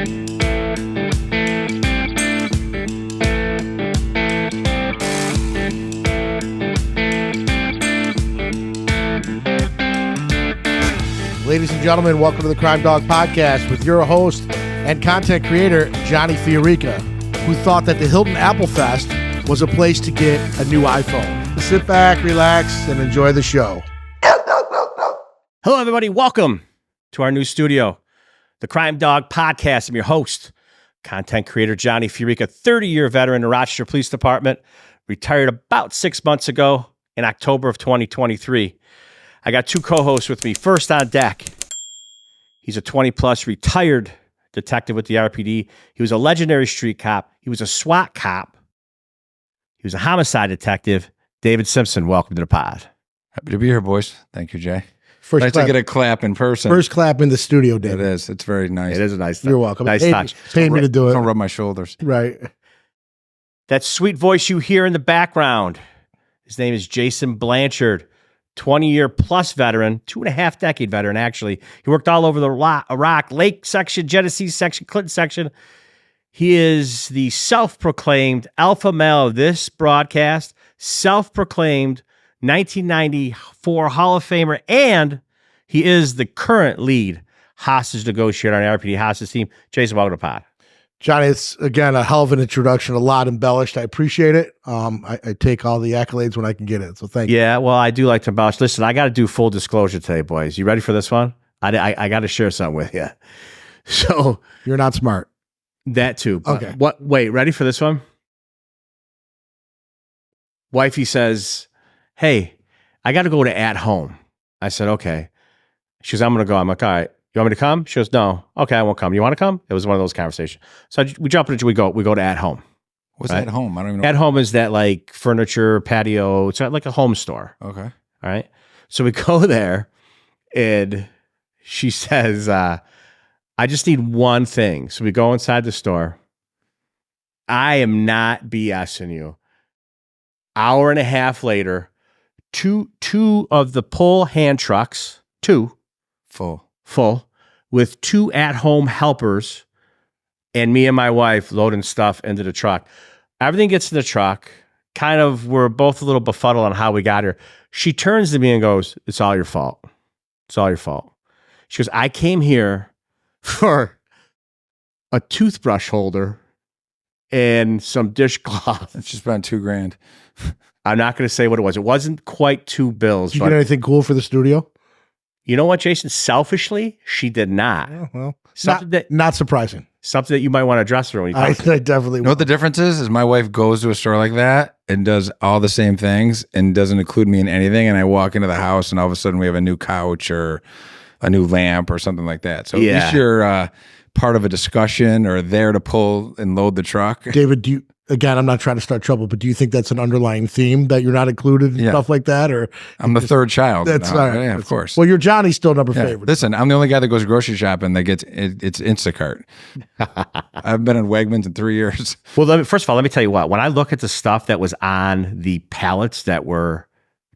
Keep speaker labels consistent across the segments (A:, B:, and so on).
A: Ladies and gentlemen, welcome to the Crime Dawg Podcast with your host and content creator, Johnny FIORICA, who thought that the Hilton Apple Fest was a place to get a new iPhone. Sit back, relax, and enjoy the show.
B: Hello, everybody. Welcome to our new studio, the Crime Dawg Podcast. I'm your host, content creator Johnny FIORICA, 30-year veteran in the Rochester Police Department, retired about 6 months ago in October of 2023. I got two co-hosts with me. First on deck, he's a 20-plus retired detective with the RPD. He was a legendary street cop. He was a SWAT cop. He was a homicide detective. David SIMPSON, welcome to the pod.
C: Happy to be here, boys. Thank you, Jay.
A: First
C: nice
A: clap.
C: to get a clap in person.
A: First clap in the studio, David.
C: It is. It's very nice.
B: It is a nice touch.
A: You're welcome.
B: Nice touch.
A: Paid me to do it.
C: Don't rub my shoulders.
A: Right.
B: That sweet voice you hear in the background, his name is Jason Blanchard. 20-year plus veteran, 2.5 decade veteran, actually. He worked all over the Iraq, Lake section, Genesee section, Clinton section. He is the self-proclaimed alpha male of this broadcast, self-proclaimed 1994 Hall of Famer, and he is the current lead hostage negotiator on the RPD hostage team. Jason, welcome to the pod.
A: Johnny, it's, again, a hell of an introduction, a lot embellished. I appreciate it. I take all the accolades when I can get it, so thank you.
B: Yeah, well, I do like to embellish. Listen, I got to do full disclosure today, boys. You ready for this one? I got to share something with you. So
A: You're not smart.
B: that too. But
A: Okay.
B: Wait, ready for this one? Wifey says, hey, I got to go to at home. I said, okay. She goes, I'm going to go. I'm like, all right. You want me to come? She goes, no. Okay, I won't come. You want to come? It was one of those conversations. So we jump into, we go to at home.
C: What's
B: right?
C: at home? I don't even know.
B: At home is that like furniture, patio. It's like a home store.
C: Okay.
B: All right. So we go there and she says, I just need one thing. So we go inside the store. I am not BSing you. Hour and a half later, two of the pull hand trucks, full with two at-home helpers and me and my wife loading stuff into the truck. Everything gets in the truck. Kind of, we're both a little befuddled on how we got here. She turns to me and goes, it's all your fault. It's all your fault. She goes, I came here for a toothbrush holder and some dishcloth.
C: It's just about $2,000.
B: I'm not going to say what it was. It wasn't quite $2 bills.
A: Did you get anything cool for the studio?
B: You know what, Jason? Selfishly, she did not.
A: Yeah, well,
B: Something
A: not surprising.
B: Something that you might want to address her when you
A: I
B: talk to her.
A: definitely
C: You know what the difference is? My wife goes to a store like that and does all the same things and doesn't include me in anything. And I walk into the house and all of a sudden we have a new couch or a new lamp or something like that. So at least you're part of a discussion or there to pull and load the truck.
A: David, again, I'm not trying to start trouble, but do you think that's an underlying theme that you're not included in stuff like that? Or
C: I'm the third child.
A: That's all right.
C: Yeah, of course.
A: Well, your Johnny's still number favorite.
C: Listen, I'm the only guy that goes grocery shopping that gets it's Instacart. I've been in Wegmans in 3 years.
B: Well, first of all, let me tell you what. When I look at the stuff that was on the pallets that were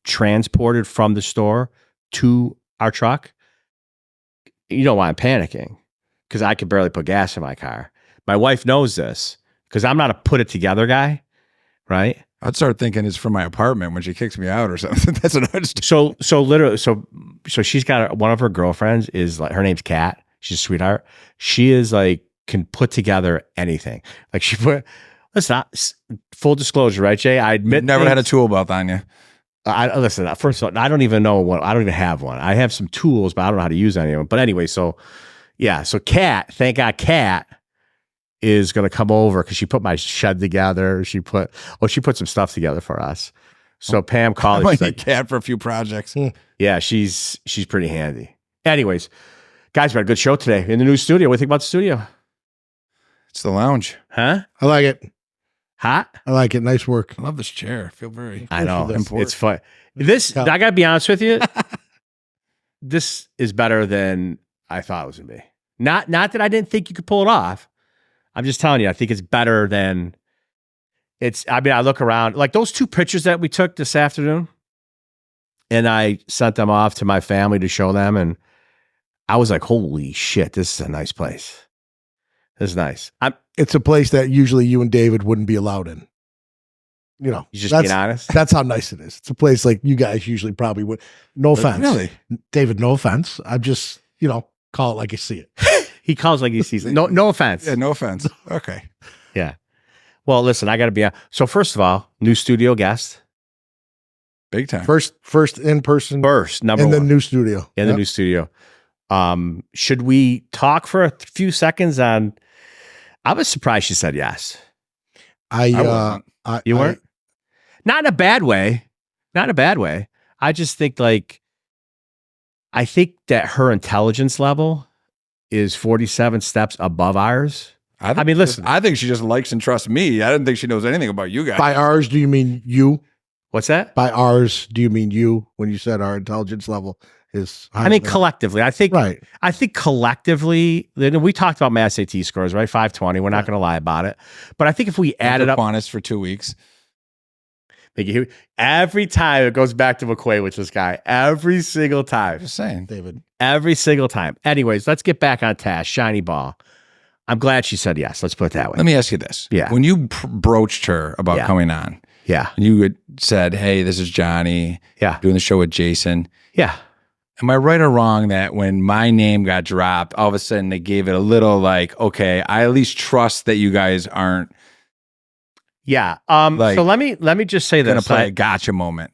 B: transported from the store to our truck, you know why I'm panicking? Because I could barely put gas in my car. My wife knows this because I'm not a put it together guy, right?
C: I'd start thinking it's from my apartment when she kicks me out or something. That's what I'd start.
B: So literally, so she's got one of her girlfriends is like, her name's Kat. She's a sweetheart. She is like, can put together anything. Like she put, listen, full disclosure, right, Jay? I admit,
C: You've never had a tool belt on you.
B: Listen, first of all, I don't even have one. I have some tools, but I don't know how to use any of them. But anyway, so Kat, thank God Kat is going to come over because she put my shed together. She put some stuff together for us. So Pam called.
C: I might need Kat for a few projects.
B: Yeah, she's pretty handy. Anyways, guys, we had a good show today in the new studio. What do you think about the studio?
C: It's the lounge.
B: Huh?
A: I like it.
B: Hot?
A: I like it. Nice work.
C: I love this chair. I feel very
B: I know.
C: important.
B: It's fun. I got to be honest with you. This is better than I thought it was going to be. Not that I didn't think you could pull it off. I'm just telling you, I think it's better than I look around, like those two pictures that we took this afternoon, and I sent them off to my family to show them, and I was like, holy shit, this is a nice place. It's nice.
A: It's a place that usually you and David wouldn't be allowed in. You know,
B: You just being honest.
A: That's how nice it is. It's a place like you guys usually probably would. No offense,
C: Really,
A: David. No offense. I'm just call it like you see it.
B: He calls like he sees it. No offense.
C: yeah, no offense. Okay,
B: Yeah. Well, listen, I got to be. So first of all, new studio guest.
C: big time.
A: First in person.
B: First, number
A: in
B: one.
A: the new studio.
B: In the new studio. Should we talk for a few seconds on? I was surprised she said yes.
C: I wasn't.
B: You weren't? Not in a bad way. Not in a bad way. I just think I think that her intelligence level is 47 steps above ours. I mean, listen.
C: I think she just likes and trusts me. I didn't think she knows anything about you guys.
A: By ours, do you mean you?
B: What's that?
A: By ours, do you mean you when you said our intelligence level is higher
B: I mean,
A: than-
B: collectively. I think collectively, we talked about my SAT scores, right? 520. We're not going to lie about it. But I think if we added up
C: Qantas for 2 weeks.
B: Every time it goes back to McQuay with this guy. Every single time.
C: Just saying.
A: David.
B: Every single time. Anyways, let's get back on task. Shiny ball. I'm glad she said yes. Let's put it that way.
C: Let me ask you this.
B: Yeah.
C: When you broached her about coming on,
B: Yeah.
C: you had said, hey, this is Johnny.
B: Yeah.
C: Doing the show with Jason.
B: Yeah.
C: Am I right or wrong that when my name got dropped, all of a sudden they gave it a little like, okay, I at least trust that you guys aren't
B: Yeah.
C: Like,
B: so let me just say
C: going to
B: this.
C: play a gotcha moment?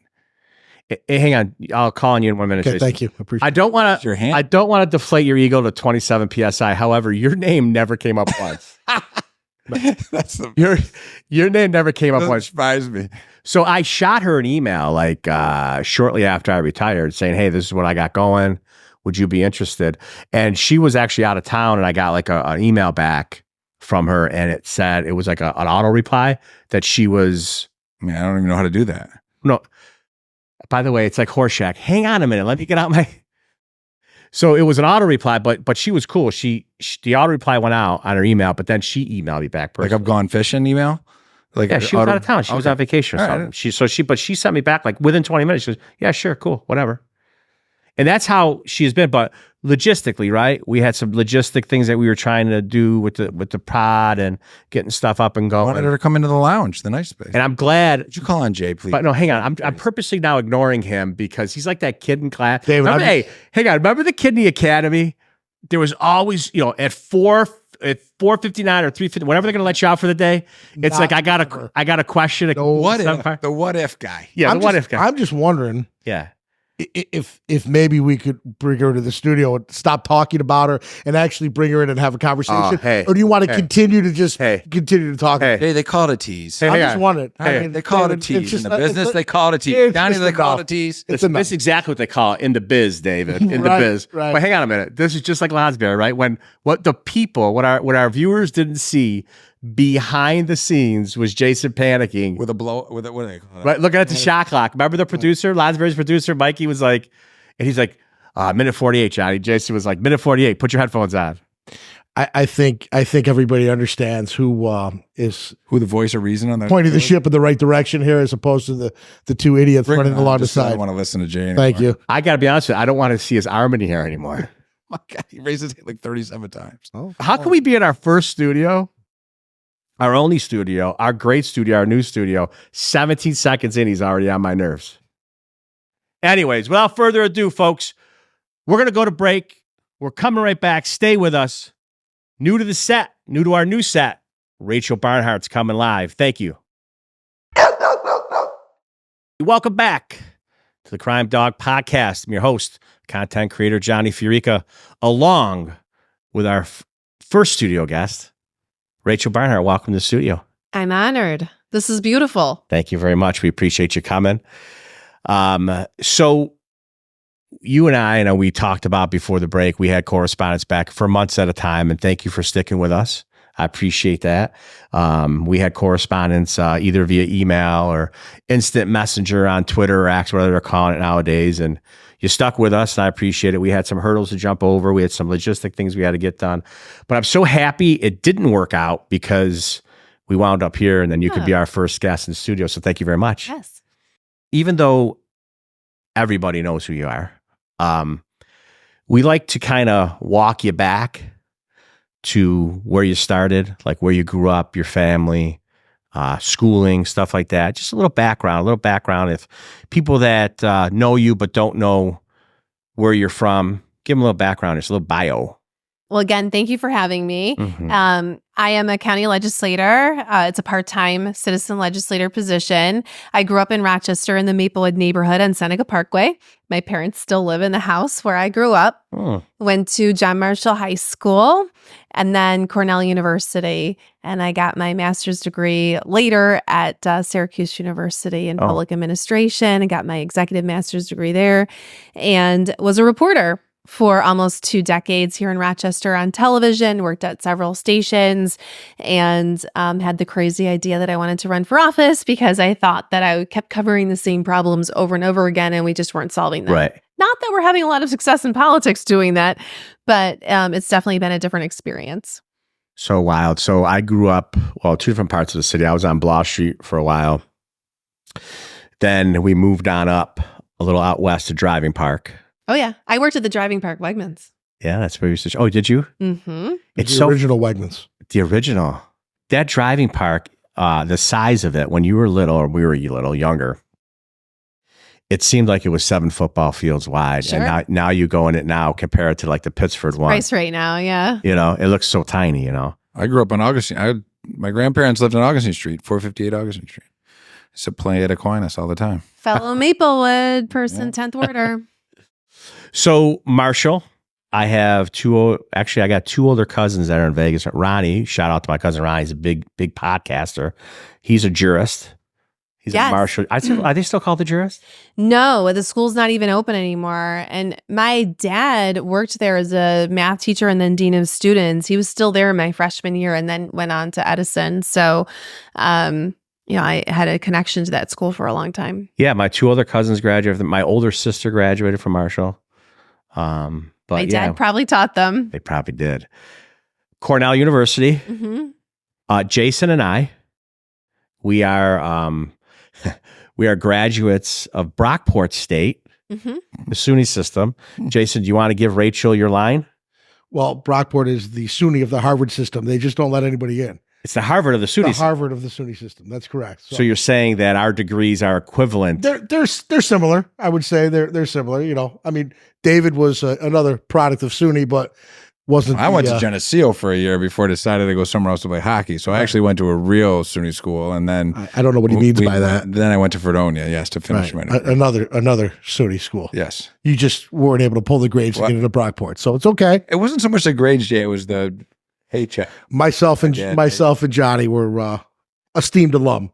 B: Hey, hang on. I'll call on you in 1 minute.
A: Okay,
B: Jason.
A: thank you. Appreciate
B: I don't want
C: It's your hand.
B: I don't want to deflate your ego to 27 psi. However, your name never came up once.
C: That's the
B: Your name never came up
C: doesn't
B: once.
C: surprise me.
B: So I shot her an email shortly after I retired saying, hey, this is what I got going. Would you be interested? And she was actually out of town, and I got an email back from her, and it said it was like an auto reply that she was.
C: I mean, I don't even know how to do that.
B: No. By the way, it's like Horseshack. Hang on a minute. Let me get out my. So it was an auto reply, but she was cool. She the auto reply went out on her email, but then she emailed me back
C: Like
B: personally.
C: I've gone fishing email? Like
B: Yeah, she was out of town. She was on vacation or
C: All right.
B: something. But she sent me back like within 20 minutes. She goes, yeah, sure, cool, whatever. And that's how she's been. But logistically, right? We had some logistic things that we were trying to do with the pod and getting stuff up and
C: I
B: going.
C: wanted her to come into the lounge, the nice space.
B: And I'm glad.
C: Would you call on Jay, please?
B: But no, hang on. I'm purposely now ignoring him because he's like that kid in class.
A: David,
B: Remember,
A: I'm-
B: hey, hang on. Remember the kid in the academy? There was always, at 4:59 or 3:50, whenever they're going to let you out for the day, it's
A: Not
B: like I got a question.
A: No,
C: the what if guy?
B: Yeah,
A: I'm
B: the what
A: just-
B: if guy.
A: I'm just wondering
B: Yeah.
A: if maybe we could bring her to the studio and stop talking about her and actually bring her in and have a conversation.
B: Hey,
A: or do you want to
B: hey,
A: continue to just
B: hey,
A: continue to talk?
B: hey.
C: Hey, they call it a tease.
B: Hey,
A: I'm
B: hang
A: just
B: on.
A: wondering.
B: Hey,
C: They call it a
A: David,
C: tease.
A: it's just-
C: In the business,
A: it's-
C: they call it a tease.
A: it's
C: Johnny,
A: just
C: they call it a
A: enough.
C: tease.
A: It's enough.
B: This is exactly what they call it in the biz, David. In the
A: Right,
B: biz.
A: right.
B: But hang on a minute. This is just like Lonsberry, right? When what our viewers didn't see behind the scenes was Jason panicking.
C: With a blow, what do they call it?
B: Right, looking at the shot clock. Remember the producer, Lonsberry's producer, Mikey was like, and he's like, minute 48, Johnny. Jason was like, minute 48. Put your headphones on.
A: I think everybody understands who is
C: Who the voice of reason on that?
A: pointing the ship in the right direction here, as opposed to the two idiots
C: Bring
A: running
C: it on.
A: along the
C: Just I
A: side.
C: don't want to listen to Jay anymore.
A: Thank you.
B: I got to be honest with you. I don't want to see his arm in the hair anymore.
C: My God, he raised his hand like 37 times.
B: How can we be in our first studio, our only studio, our great studio, our new studio, 17 seconds in, he's already on my nerves. Anyways, without further ado, folks, we're going to go to break. We're coming right back. Stay with us. New to the set, new to our new set, Rachel Barnhart's coming live. Thank you. Welcome back to the Crime Dawg Podcast. I'm your host, content creator Johnny FIORICA, along with our first studio guest, Rachel Barnhart. Welcome to the studio.
D: I'm honored. This is beautiful.
B: Thank you very much. We appreciate you coming. So you and I know we talked about before the break, we had correspondence back for months at a time, and thank you for sticking with us. I appreciate that. We had correspondence either via email or instant messenger on Twitter or X, whatever they're calling it nowadays. And you stuck with us, and I appreciate it. We had some hurdles to jump over. We had some logistic things we had to get done. But I'm so happy it didn't work out because we wound up here, and then you could be our first guest in the studio. So thank you very much.
D: Yes.
B: Even though everybody knows who you are, we like to kind of walk you back to where you started, like where you grew up, your family, schooling, stuff like that. Just a little background. If people that know you but don't know where you're from, give them a little background. Just a little bio.
D: Well, again, thank you for having me. I am a county legislator. It's a part-time citizen legislator position. I grew up in Rochester in the Maplewood neighborhood on Seneca Parkway. My parents still live in the house where I grew up. Went to John Marshall High School and then Cornell University. And I got my master's degree later at Syracuse University in public administration. I got my executive master's degree there and was a reporter for almost 2 decades here in Rochester on television, worked at several stations, and had the crazy idea that I wanted to run for office because I thought that I kept covering the same problems over and over again, and we just weren't solving them.
B: Right.
D: Not that we're having a lot of success in politics doing that, but it's definitely been a different experience.
B: So wild. So I grew up, 2 different parts of the city. I was on Bloor Street for a while. Then we moved on up a little out west to Driving Park.
D: Oh, yeah. I worked at the Driving Park Wegmans.
B: Yeah, that's where we used to. Oh, did you?
D: Mm-hmm.
B: It's
A: the original Wegmans.
B: The original. That Driving Park, the size of it when you were little, or we were little, younger, it seemed like it was 7 football fields wide.
D: Sure.
B: And now you go in it now, compare it to like the Pittsford one.
D: Price right now, yeah.
B: It looks so tiny,
C: I grew up on Augustine. My grandparents lived on Augustine Street, 458 Augustine Street. I used to play at Aquinas all the time.
D: Fellow Maplewood person, 10th Warder.
B: So, Marshall, I got 2 older cousins that are in Vegas. Ronnie, shout out to my cousin Ronnie. He's a big podcaster. He's a jurist. He's a Marshall. Are they still called the jurist?
D: No, the school's not even open anymore. And my dad worked there as a math teacher and then dean of students. He was still there my freshman year and then went on to Edison. So, I had a connection to that school for a long time. Yeah,
B: my 2 other cousins graduated. My older sister graduated from Marshall. But
D: my dad probably taught them.
B: They probably did. Cornell University. Mm-hmm. Jason and I, we are graduates of Brockport State, the SUNY system. Jason, do you want to give Rachel your line?
A: Well, Brockport is the SUNY of the Harvard system. They just don't let anybody in.
B: It's the Harvard of the SUNY.
A: The Harvard of the SUNY system. That's correct.
B: So you're saying that our degrees are equivalent?
A: They're similar. I would say they're similar. I mean, David was another product of SUNY, but wasn't.
C: I went to Geneseo for a year before I decided to go somewhere else to play hockey. So I actually went to a real SUNY school, and then
A: I don't know what he means by that.
C: Then I went to Fredonia, to finish my degree.
A: Another SUNY school.
C: Yes,
A: you just weren't able to pull the grades to get into Brockport, so it's okay.
C: It wasn't so much the grades, Jay. It was the paycheck.
A: Myself and Johnny were esteemed alum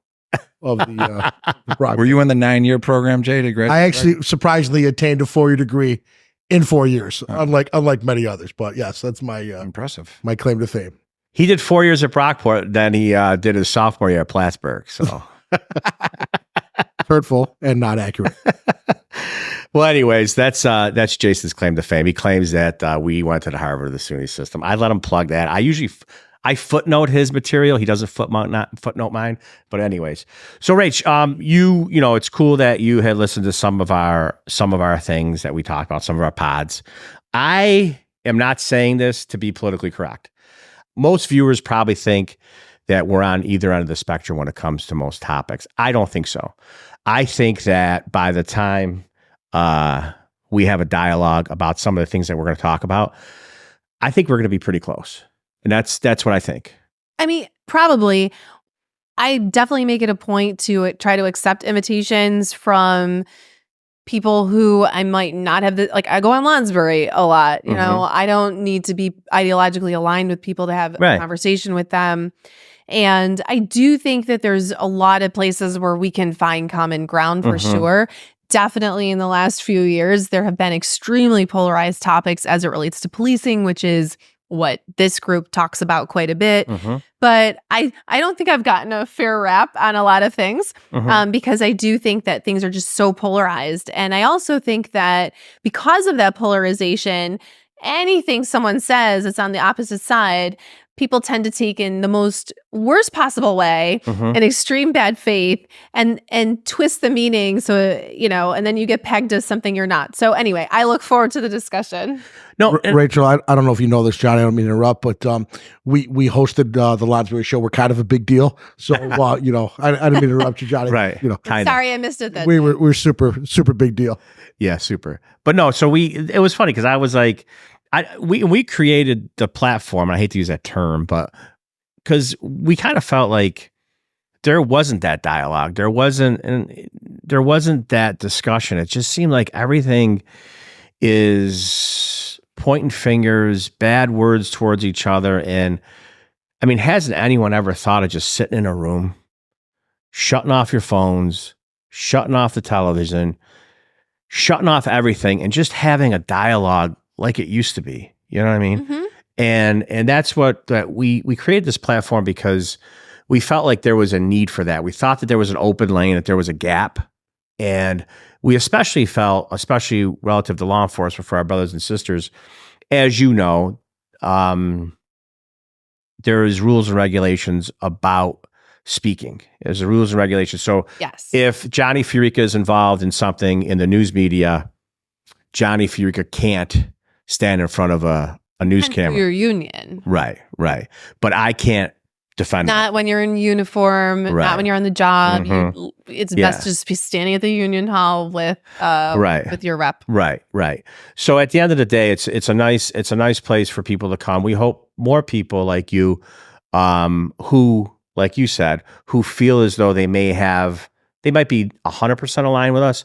A: of the Brockport.
C: Were you in the 9-year program, Jay, to graduate?
A: I actually surprisingly attained a 4-year degree in 4 years, unlike many others. But yes, that's my
C: impressive.
A: My claim to fame.
B: He did 4 years at Brockport, then he did his sophomore year at Plattsburgh. So
A: hurtful and not accurate.
B: Well, anyways, that's Jason's claim to fame. He claims that we went to the Harvard of the SUNY system. I let him plug that. I footnote his material. He doesn't footnote mine. But anyways, so Rach, it's cool that you had listened to some of our things that we talked about, some of our pods. I am not saying this to be politically correct. Most viewers probably think that we're on either end of the spectrum when it comes to most topics. I don't think so. I think that by the time we have a dialogue about some of the things that we're going to talk about, I think we're going to be pretty close. And that's what I think. I mean,
D: probably. I definitely make it a point to try to accept invitations from people who I might not have I go on Lonsbury a lot. You know, I don't need to be ideologically aligned with people to have a conversation with them. And I do think that there's a lot of places where we can find common ground for sure. Definitely in the last few years, there have been extremely polarized topics as it relates to policing, which is what this group talks about quite a bit. But I don't think I've gotten a fair rap on a lot of things because I do think that things are just so polarized. And I also think that because of that polarization, anything someone says that's on the opposite side people tend to take in the most worst possible way, in extreme bad faith, and twist the meaning. So, and then you get pegged as something you're not. So anyway, I look forward to the discussion.
A: No, Rachel, I don't know if you know this, Johnny. I don't mean to interrupt, but we hosted the Lonsbury show. We're kind of a big deal. So, I didn't mean to interrupt you, Johnny.
B: Right.
D: Sorry, I missed it then.
A: We're super, super big deal.
B: Yeah, super. But no, so it was funny because I was like, we created the platform, and I hate to use that term, but because we kind of felt like there wasn't that dialogue. There wasn't that discussion. It just seemed like everything is pointing fingers, bad words towards each other. And I mean, hasn't anyone ever thought of just sitting in a room, shutting off your phones, shutting off the television, shutting off everything, and just having a dialogue like it used to be? You know what I mean? And that's what we created this platform because we felt like there was a need for that. We thought that there was an open lane, that there was a gap. And we especially felt, especially relative to law enforcement, for our brothers and sisters, as you know, there is rules and regulations about speaking. There's the rules and regulations. So
D: yes,
B: if Johnny FIORICA is involved in something in the news media, Johnny FIORICA can't stand in front of a news camera.
D: Your union.
B: Right. But I can't defend
D: Not when you're in uniform, not when you're on the job. It's best to just be standing at the union hall with your rep.
B: Right. So at the end of the day, it's a nice place for people to come. We hope more people like you, who, like you said, who feel as though they might be 100% aligned with us,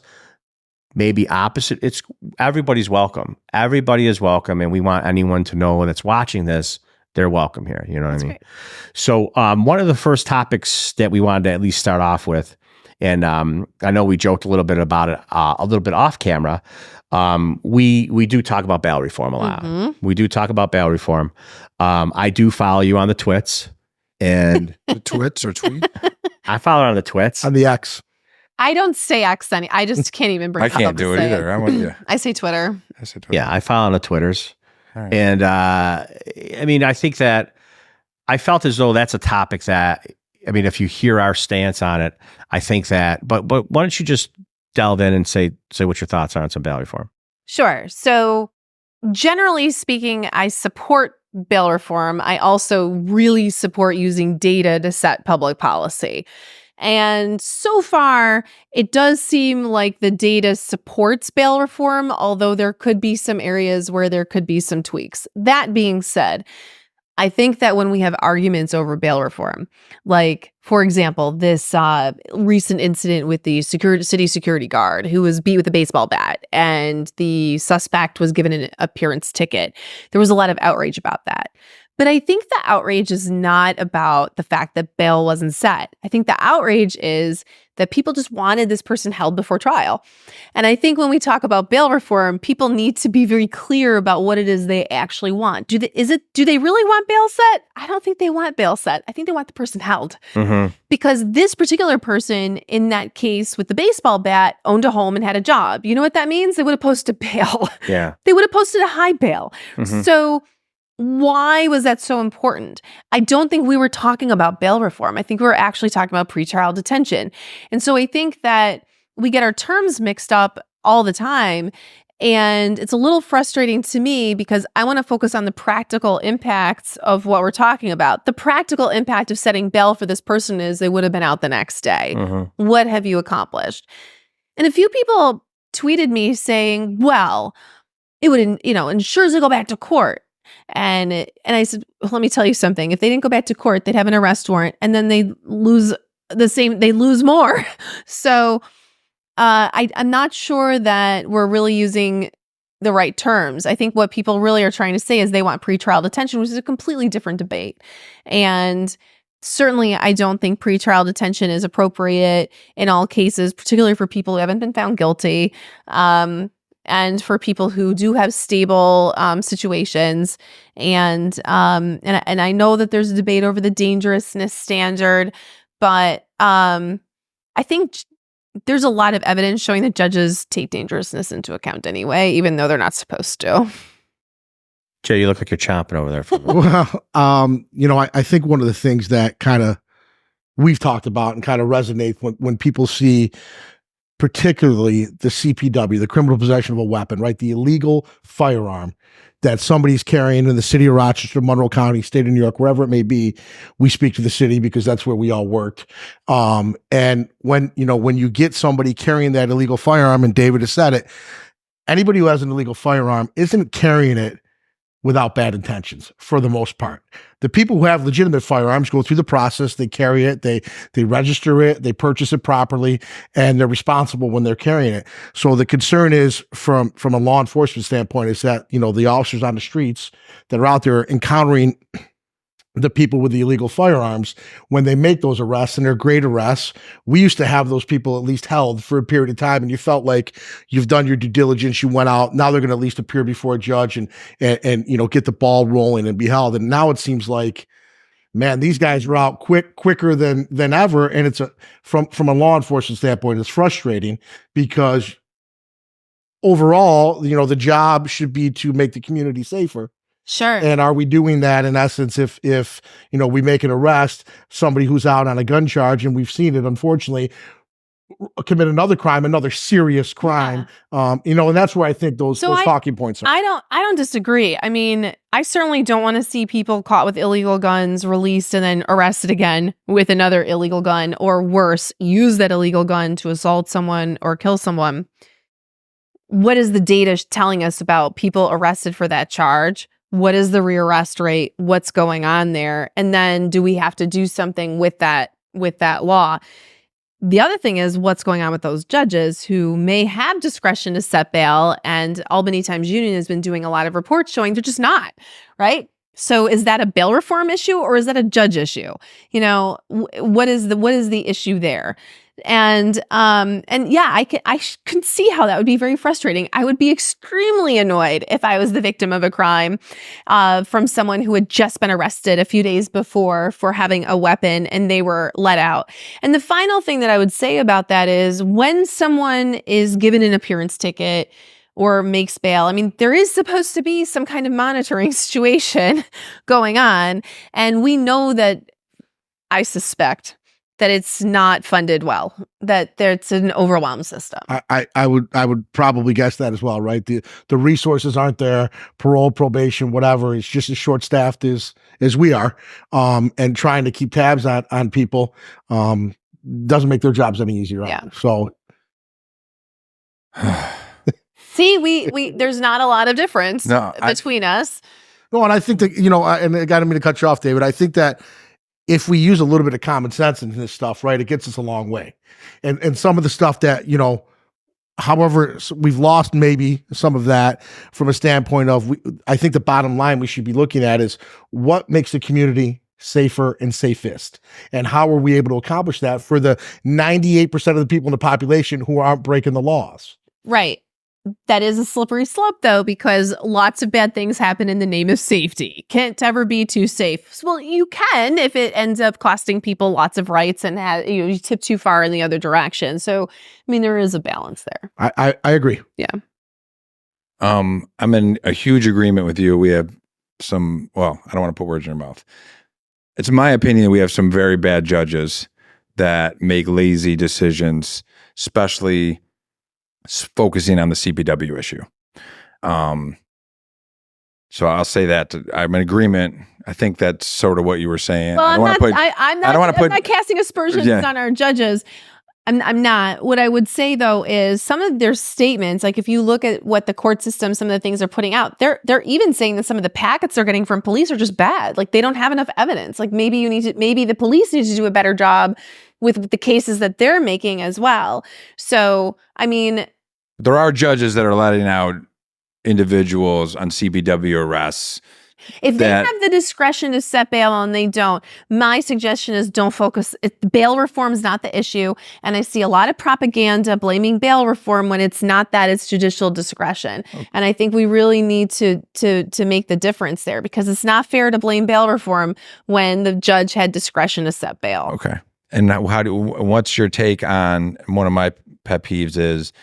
B: maybe opposite. Everybody's welcome. Everybody is welcome, and we want anyone to know that's watching this, they're welcome here. You know what I mean? Great. So one of the first topics that we wanted to at least start off with, and I know we joked a little bit about it, a little bit off camera. We do talk about bail reform a lot. We do talk about bail reform. I do follow you on the twits. And
C: the twits or tweet?
B: I follow her on the twits.
A: On the X.
D: I don't say X. I just can't even bring it up.
C: I can't do it either. I'm with you.
D: I say Twitter.
B: Yeah, I follow on the Twitters. Right. And I mean, I think that I felt as though that's a topic that, I mean, if you hear our stance on it, I think that, but why don't you just delve in and say what your thoughts are on some bail reform?
D: Sure. So generally speaking, I support bail reform. I also really support using data to set public policy. And so far, it does seem like the data supports bail reform, although there could be some areas where there could be some tweaks. That being said, I think that when we have arguments over bail reform, like, for example, this recent incident with the city security guard who was beat with a baseball bat and the suspect was given an appearance ticket, there was a lot of outrage about that. But I think the outrage is not about the fact that bail wasn't set. I think the outrage is that people just wanted this person held before trial. And I think when we talk about bail reform, people need to be very clear about what it is they actually want. Do they really want bail set? I don't think they want bail set. I think they want the person held. Because this particular person in that case with the baseball bat owned a home and had a job. You know what that means? They would have posted bail.
B: Yeah.
D: They would have posted a high bail. So why was that so important? I don't think we were talking about bail reform. I think we were actually talking about pretrial detention. And so I think that we get our terms mixed up all the time. And it's a little frustrating to me because I want to focus on the practical impacts of what we're talking about. The practical impact of setting bail for this person is they would have been out the next day. What have you accomplished? And a few people tweeted me saying, well, it would, ensures they go back to court. And I said, well, let me tell you something. If they didn't go back to court, they'd have an arrest warrant and then they lose more. So I'm not sure that we're really using the right terms. I think what people really are trying to say is they want pretrial detention, which is a completely different debate. And certainly, I don't think pretrial detention is appropriate in all cases, particularly for people who haven't been found guilty. And for people who do have stable situations, and I know that there's a debate over the dangerousness standard, but I think there's a lot of evidence showing that judges take dangerousness into account anyway, even though they're not supposed to.
B: Jay, you look like you're chomping over there.
A: Well, I think one of the things that kind of we've talked about and kind of resonates when people see particularly the CPW, the criminal possession of a weapon, right? The illegal firearm that somebody's carrying in the city of Rochester, Monroe County, state of New York, wherever it may be. We speak to the city because that's where we all worked. And when you get somebody carrying that illegal firearm, and David has said it, anybody who has an illegal firearm isn't carrying it without bad intentions for the most part. The people who have legitimate firearms go through the process, they carry it, they register it, they purchase it properly, and they're responsible when they're carrying it. So the concern is from a law enforcement standpoint is that, the officers on the streets that are out there encountering the people with the illegal firearms, when they make those arrests, and they're great arrests, we used to have those people at least held for a period of time, and you felt like you've done your due diligence, you went out, now they're going to at least appear before a judge and get the ball rolling and be held. And now it seems like, man, these guys are out quicker than ever, and it's from a law enforcement standpoint, it's frustrating because overall, the job should be to make the community safer.
D: Sure.
A: And are we doing that in essence if we make an arrest, somebody who's out on a gun charge, and we've seen it, unfortunately, commit another crime, another serious crime, and that's where I think those talking points are.
D: I don't disagree. I mean, I certainly don't want to see people caught with illegal guns released and then arrested again with another illegal gun, or worse, use that illegal gun to assault someone or kill someone. What is the data telling us about people arrested for that charge? What is the rearrest rate? What's going on there? And then do we have to do something with that law? The other thing is what's going on with those judges who may have discretion to set bail, and Albany Times Union has been doing a lot of reports showing they're just not, right? So is that a bail reform issue or is that a judge issue? What is the issue there? And yeah, I can see how that would be very frustrating. I would be extremely annoyed if I was the victim of a crime from someone who had just been arrested a few days before for having a weapon and they were let out. And the final thing that I would say about that is when someone is given an appearance ticket or makes bail, I mean, there is supposed to be some kind of monitoring situation going on. And we know that, I suspect, that it's not funded well, that it's an overwhelmed system.
A: I would probably guess that as well, right? The resources aren't there, parole, probation, whatever. It's just as short-staffed as we are, and trying to keep tabs on people doesn't make their jobs any easier.
D: Yeah.
A: So,
D: see, we there's not a lot of difference between us.
A: No, and I think that and I didn't mean to cut you off, David. I think that if we use a little bit of common sense in this stuff, right, it gets us a long way. And some of the stuff that, however, we've lost maybe some of that from a standpoint of, I think the bottom line we should be looking at is what makes the community safer and safest, and how are we able to accomplish that for the 98% of the people in the population who aren't breaking the laws?
D: Right. That is a slippery slope, though, because lots of bad things happen in the name of safety. Can't ever be too safe. Well, you can if it ends up costing people lots of rights and you tip too far in the other direction. So, I mean, there is a balance there.
A: I agree.
D: Yeah.
C: I'm in a huge agreement with you. We have some, well, I don't want to put words in your mouth. It's my opinion that we have some very bad judges that make lazy decisions, especially focusing on the CPW issue. So I'll say that I'm in agreement. I think that's sort of what you were saying.
D: Well, I'm not casting aspersions on our judges. I'm not. What I would say, though, is some of their statements, like if you look at what the court system, some of the things they're putting out, they're even saying that some of the packets they're getting from police are just bad. Like they don't have enough evidence. Like maybe the police need to do a better job with the cases that they're making as well. So, I mean,
C: there are judges that are letting out individuals on CPW arrests.
D: If they have the discretion to set bail and they don't, my suggestion is don't focus. Bail reform is not the issue. And I see a lot of propaganda blaming bail reform when it's not that, it's judicial discretion. Okay. And I think we really need to make the difference there, because it's not fair to blame bail reform when the judge had discretion to set bail.
C: Okay. And what's your take on, one of my pet peeves is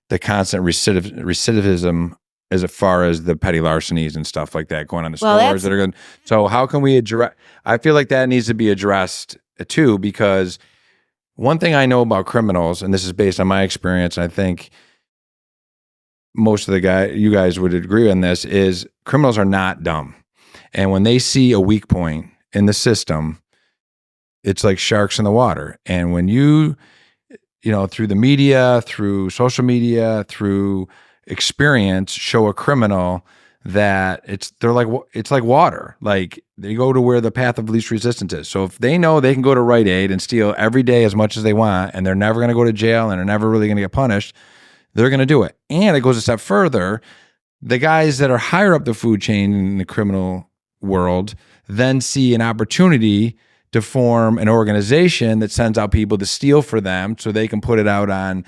C: the constant recidivism as far as the petty larcenies and stuff like that going on the stores that are going. So how can we address? I feel like that needs to be addressed too, because one thing I know about criminals, and this is based on my experience, and I think most of you guys would agree on this, is criminals are not dumb. And when they see a weak point in the system, it's like sharks in the water. And when you know, through the media, through social media, through experience, show a criminal that it's like water. Like they go to where the path of least resistance is. So if they know they can go to Rite Aid and steal every day as much as they want, and they're never going to go to jail and they're never really going to get punished, they're going to do it. And it goes a step further. The guys that are higher up the food chain in the criminal world then see an opportunity to form an organization that sends out people to steal for them so they can put it out on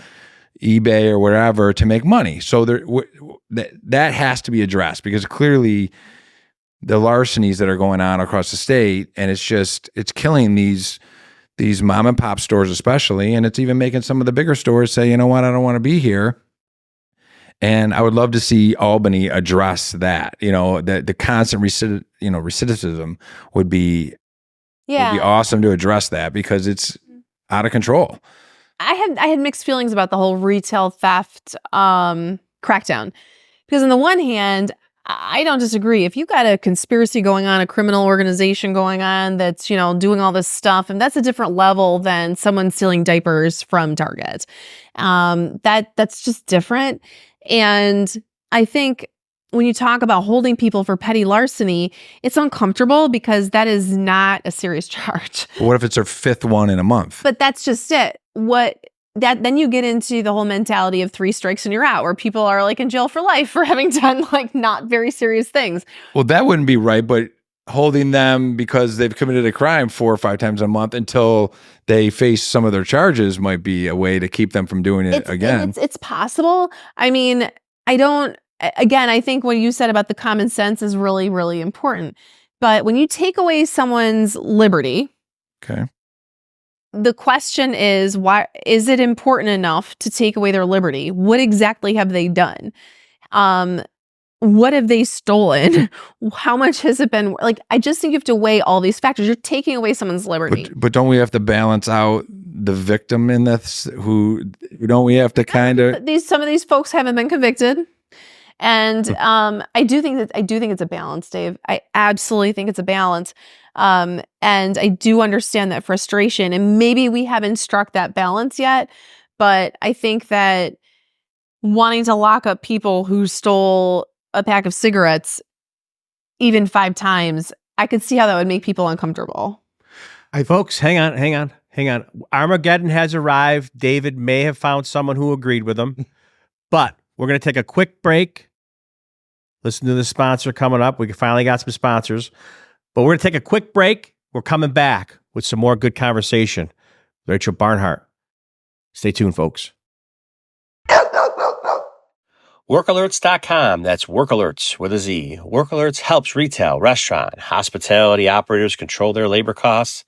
C: eBay or wherever to make money. So that has to be addressed, because clearly the larcenies that are going on across the state, and it's killing these mom and pop stores especially, and it's even making some of the bigger stores say, you know what, I don't want to be here. And I would love to see Albany address that. You know, the constant recidivism would be awesome to address that, because it's out of control.
D: I had mixed feelings about the whole retail theft crackdown, because on the one hand, I don't disagree. If you've got a conspiracy going on, a criminal organization going on that's, you know, doing all this stuff, and that's a different level than someone stealing diapers from Target. That's just different. And I think when you talk about holding people for petty larceny, it's uncomfortable because that is not a serious charge.
C: But what if it's their fifth one in a month?
D: But that's just it. Then you get into the whole mentality of 3 strikes and you're out, where people are like in jail for life for having done like not very serious things.
C: Well, that wouldn't be right, but holding them because they've committed a crime 4 or 5 times a month until they face some of their charges might be a way to keep them from doing it again.
D: It's possible. I mean, I think what you said about the common sense is really, really important. But when you take away someone's liberty,
C: okay,
D: the question is, why is it important enough to take away their liberty? What exactly have they done? What have they stolen? How much has it been? Like, I just think you have to weigh all these factors. You're taking away someone's liberty.
C: But don't we have to balance out the victim in this? Don't we have to kind of?
D: Some of these folks haven't been convicted. And I do think it's a balance, Dave. I absolutely think it's a balance. And I do understand that frustration, and maybe we haven't struck that balance yet, but I think that wanting to lock up people who stole a pack of cigarettes even 5 times, I could see how that would make people uncomfortable.
B: Hey, folks, hang on. Armageddon has arrived. David may have found someone who agreed with him, but we're going to take a quick break. Listen to the sponsor coming up. We finally got some sponsors. But we're going to take a quick break. We're coming back with some more good conversation. Rachel Barnhart. Stay tuned, folks.
E: WorkAlerts.com. That's WorkAlerts with a Z. WorkAlerts helps retail, restaurant, hospitality operators control their labor costs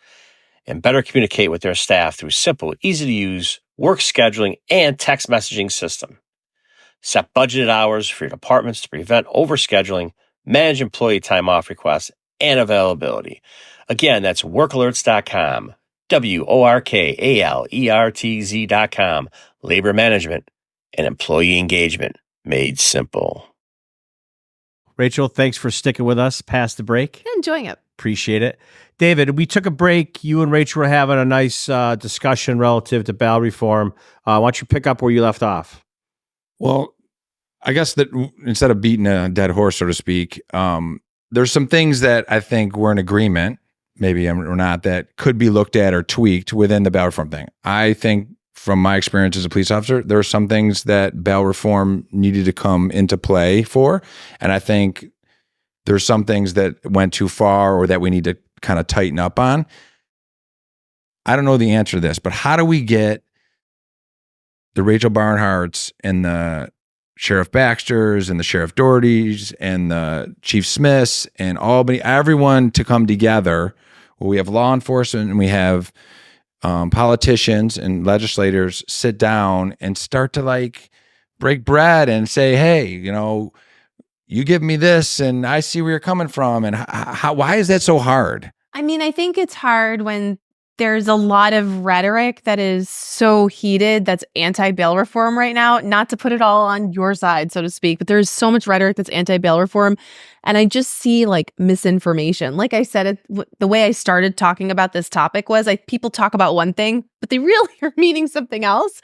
E: and better communicate with their staff through simple, easy-to-use work scheduling and text messaging system. Set budgeted hours for your departments to prevent overscheduling, manage employee time off requests, and availability. Again, that's WorkAlerts.com. WorkAlertz.com. Labor management and employee engagement made simple.
B: Rachel, thanks for sticking with us past the break.
D: Enjoying it.
B: Appreciate it. David, we took a break. You and Rachel were having a nice discussion relative to bail reform. Why don't you pick up where you left off?
C: Well, I guess that instead of beating a dead horse, so to speak, there's some things that I think we're in agreement, maybe or not, that could be looked at or tweaked within the bail reform thing. I think from my experience as a police officer, there are some things that bail reform needed to come into play for. And I think there's some things that went too far or that we need to kind of tighten up on. I don't know the answer to this, but how do we get the Rachel Barnharts and the Sheriff Baxters and the Sheriff Dohertys and the Chief Smiths and Albany, everyone to come together where we have law enforcement and we have politicians and legislators sit down and start to like break bread and say, hey, you know, you give me this and I see where you're coming from. And why is that so hard?
D: I mean, I think it's hard when there's a lot of rhetoric that is so heated that's anti-bail reform right now. Not to put it all on your side, so to speak, but there's so much rhetoric that's anti-bail reform. And I just see like misinformation. Like I said, the way I started talking about this topic was people talk about one thing, but they really are meaning something else.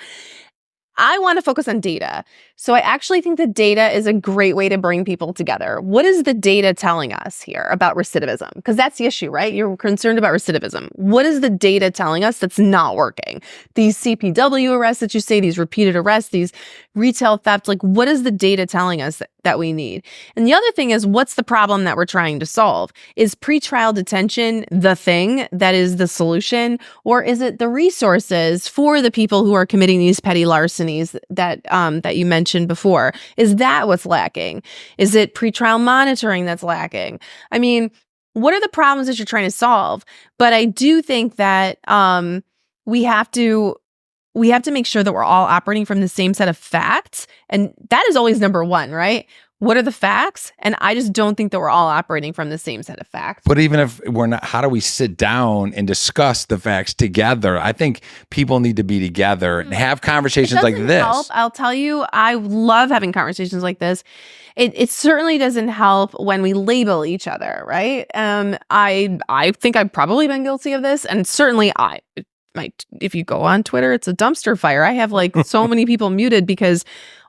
D: I want to focus on data. So I actually think the data is a great way to bring people together. What is the data telling us here about recidivism? Because that's the issue, right? You're concerned about recidivism. What is the data telling us that's not working? These CPW arrests that you say, these repeated arrests, these retail theft, like what is the data telling us that we need? And the other thing is, what's the problem that we're trying to solve? Is pretrial detention the thing that is the solution? Or is it the resources for the people who are committing these petty larcenies that you mentioned before? Is that what's lacking? Is it pretrial monitoring that's lacking? I mean, what are the problems that you're trying to solve? But I do think that we have to make sure that we're all operating from the same set of facts. And that is always number one, right? What are the facts? And I just don't think that we're all operating from the same set of facts.
C: But even if we're not, how do we sit down and discuss the facts together? I think people need to be together and have conversations like this.
D: Help. I'll tell you, I love having conversations like this. It certainly doesn't help when we label each other, right? I think I've probably been guilty of this, and certainly if you go on Twitter, it's a dumpster fire. I have like so many people muted because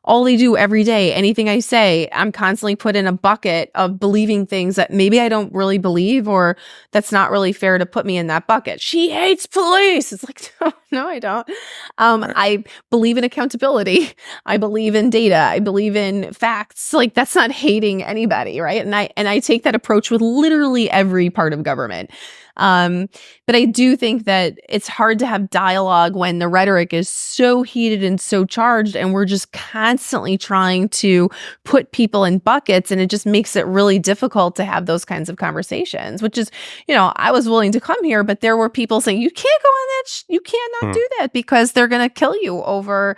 D: all they do every day, anything I say, I'm constantly put in a bucket of believing things that maybe I don't really believe, or that's not really fair to put me in that bucket. She hates police. It's like, no, I don't. I believe in accountability. I believe in data. I believe in facts. Like that's not hating anybody, right? And I take that approach with literally every part of government. But I do think that it's hard to have dialogue when the rhetoric is so heated and so charged, and we're just constantly trying to put people in buckets, and it just makes it really difficult to have those kinds of conversations, which is, I was willing to come here, but there were people saying, you can't go on that, you cannot do that because they're going to kill you over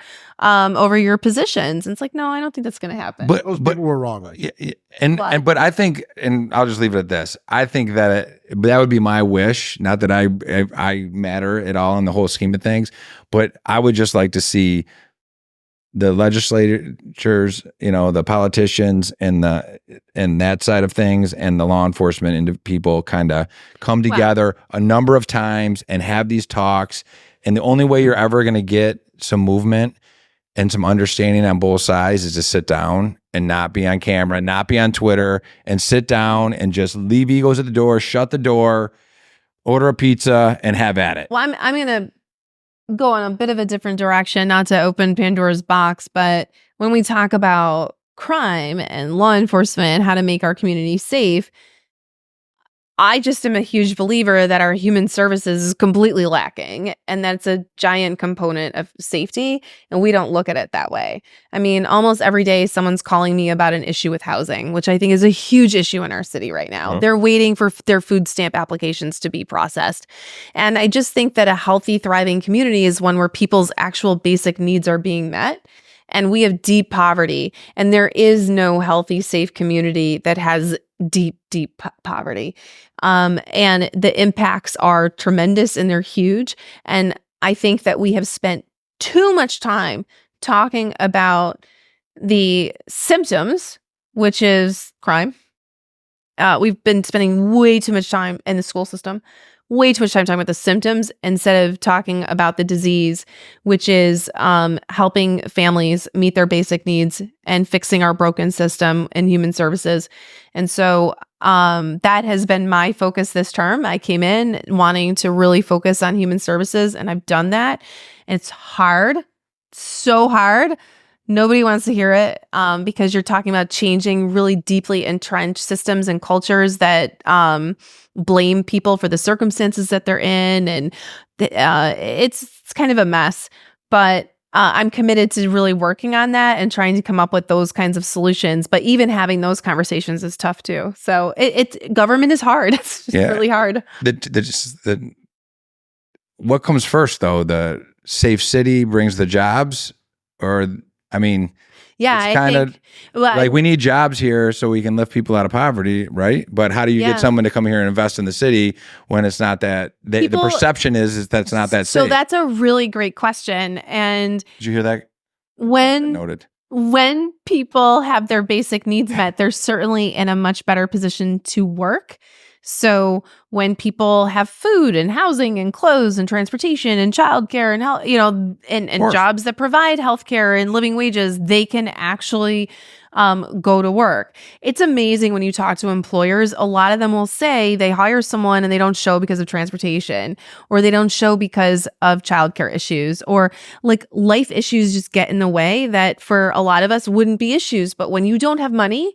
D: your positions. And it's like, no, I don't think that's going to happen.
A: But people were wrong.
C: But I think, and I'll just leave it at this. I think that that would be my wish. Not that I matter at all in the whole scheme of things, but I would just like to see the legislatures, the politicians and that side of things, and the law enforcement and people kind of come together a number of times and have these talks. And the only way you're ever going to get some movement and some understanding on both sides is to sit down and not be on camera, not be on Twitter, and sit down and just leave egos at the door, shut the door, order a pizza, and have at it.
D: Well, I'm going to go in a bit of a different direction, not to open Pandora's box, but when we talk about crime and law enforcement and how to make our community safe, I just am a huge believer that our human services is completely lacking, and that's a giant component of safety, and we don't look at it that way. I mean, almost every day someone's calling me about an issue with housing, which I think is a huge issue in our city right now. They're waiting for their food stamp applications to be processed. And I just think that a healthy, thriving community is one where people's actual basic needs are being met. And we have deep poverty, and there is no healthy, safe community that has deep poverty. And the impacts are tremendous and they're huge. And I think that we have spent too much time talking about the symptoms, which is crime. We've been spending way too much time in the school system, way too much time talking about the symptoms instead of talking about the disease, which is helping families meet their basic needs and fixing our broken system in human services. And so that has been my focus this term. I came in wanting to really focus on human services, and I've done that. And it's hard, so hard. Nobody wants to hear it because you're talking about changing really deeply entrenched systems and cultures that blame people for the circumstances that they're in. And it's kind of a mess. But I'm committed to really working on that and trying to come up with those kinds of solutions. But even having those conversations is tough too. So government is hard. It's just really hard.
C: What comes first though? The safe city brings the jobs, or I mean,
D: Yeah,
C: It's
D: I
C: kind of
D: think well,
C: like we need jobs here so we can lift people out of poverty, right? But how do you get someone to come here and invest in the city when it's not that? The perception is that it's not that safe.
D: So that's a really great question. And
C: did you hear that?
D: When
C: Noted.
D: When people have their basic needs met, they're certainly in a much better position to work. So when people have food and housing and clothes and transportation and childcare and health, and jobs that provide healthcare and living wages, they can actually go to work. It's amazing when you talk to employers. A lot of them will say they hire someone and they don't show because of transportation, or they don't show because of childcare issues, or like life issues just get in the way that for a lot of us wouldn't be issues. But when you don't have money,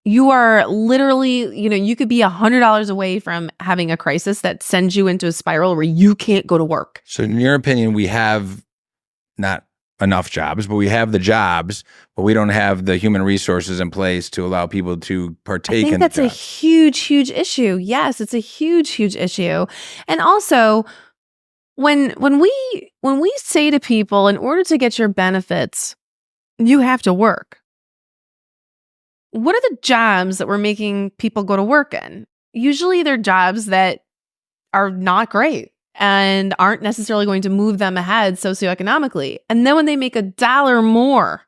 D: you are literally, you could be $100 away from having a crisis that sends you into a spiral where you can't go to work.
C: So in your opinion, we have not enough jobs, but we have the jobs, but we don't have the human resources in place to allow people to partake in the jobs.
D: That's a huge, huge issue. Yes, it's a huge, huge issue. And also, when we say to people, in order to get your benefits, you have to work. What are the jobs that we're making people go to work in? Usually they're jobs that are not great and aren't necessarily going to move them ahead socioeconomically. And then when they make $1 more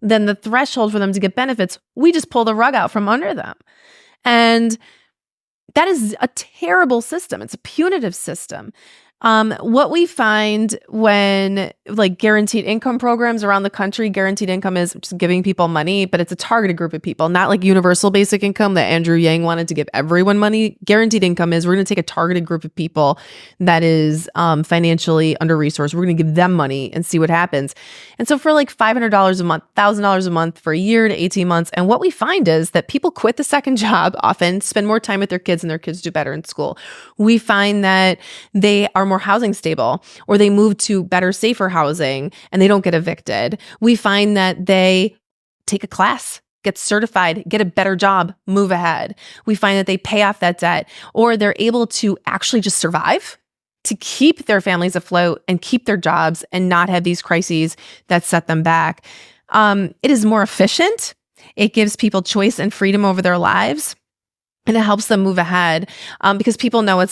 D: than the threshold for them to get benefits, we just pull the rug out from under them. And that is a terrible system. It's a punitive system. What we find when like guaranteed income programs around the country, guaranteed income is just giving people money, but it's a targeted group of people, not like universal basic income that Andrew Yang wanted to give everyone money. Guaranteed income is we're going to take a targeted group of people that is financially under-resourced. We're going to give them money and see what happens. And so for like $500 a month, $1,000 a month for a year to 18 months. And what we find is that people quit the second job often, spend more time with their kids, and their kids do better in school. We find that they are more housing stable, or they move to better, safer housing and they don't get evicted. We find that they take a class, get certified, get a better job, move ahead. We find that they pay off that debt, or they're able to actually just survive, to keep their families afloat and keep their jobs and not have these crises that set them back. It is more efficient. It gives people choice and freedom over their lives, and it helps them move ahead because people know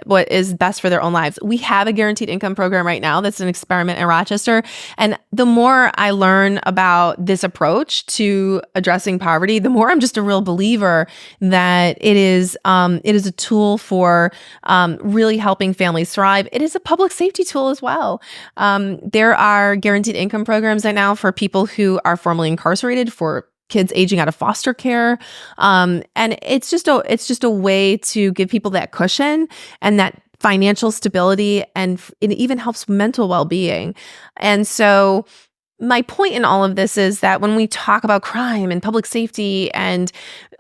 D: what is best for their own lives. We have a guaranteed income program right now that's an experiment in Rochester. And the more I learn about this approach to addressing poverty, the more I'm just a real believer that it is a tool for really helping families thrive. It is a public safety tool as well. There are guaranteed income programs right now for people who are formerly incarcerated, for kids aging out of foster care. And it's just a way to give people that cushion and that financial stability, and it even helps mental well-being. And so my point in all of this is that when we talk about crime and public safety and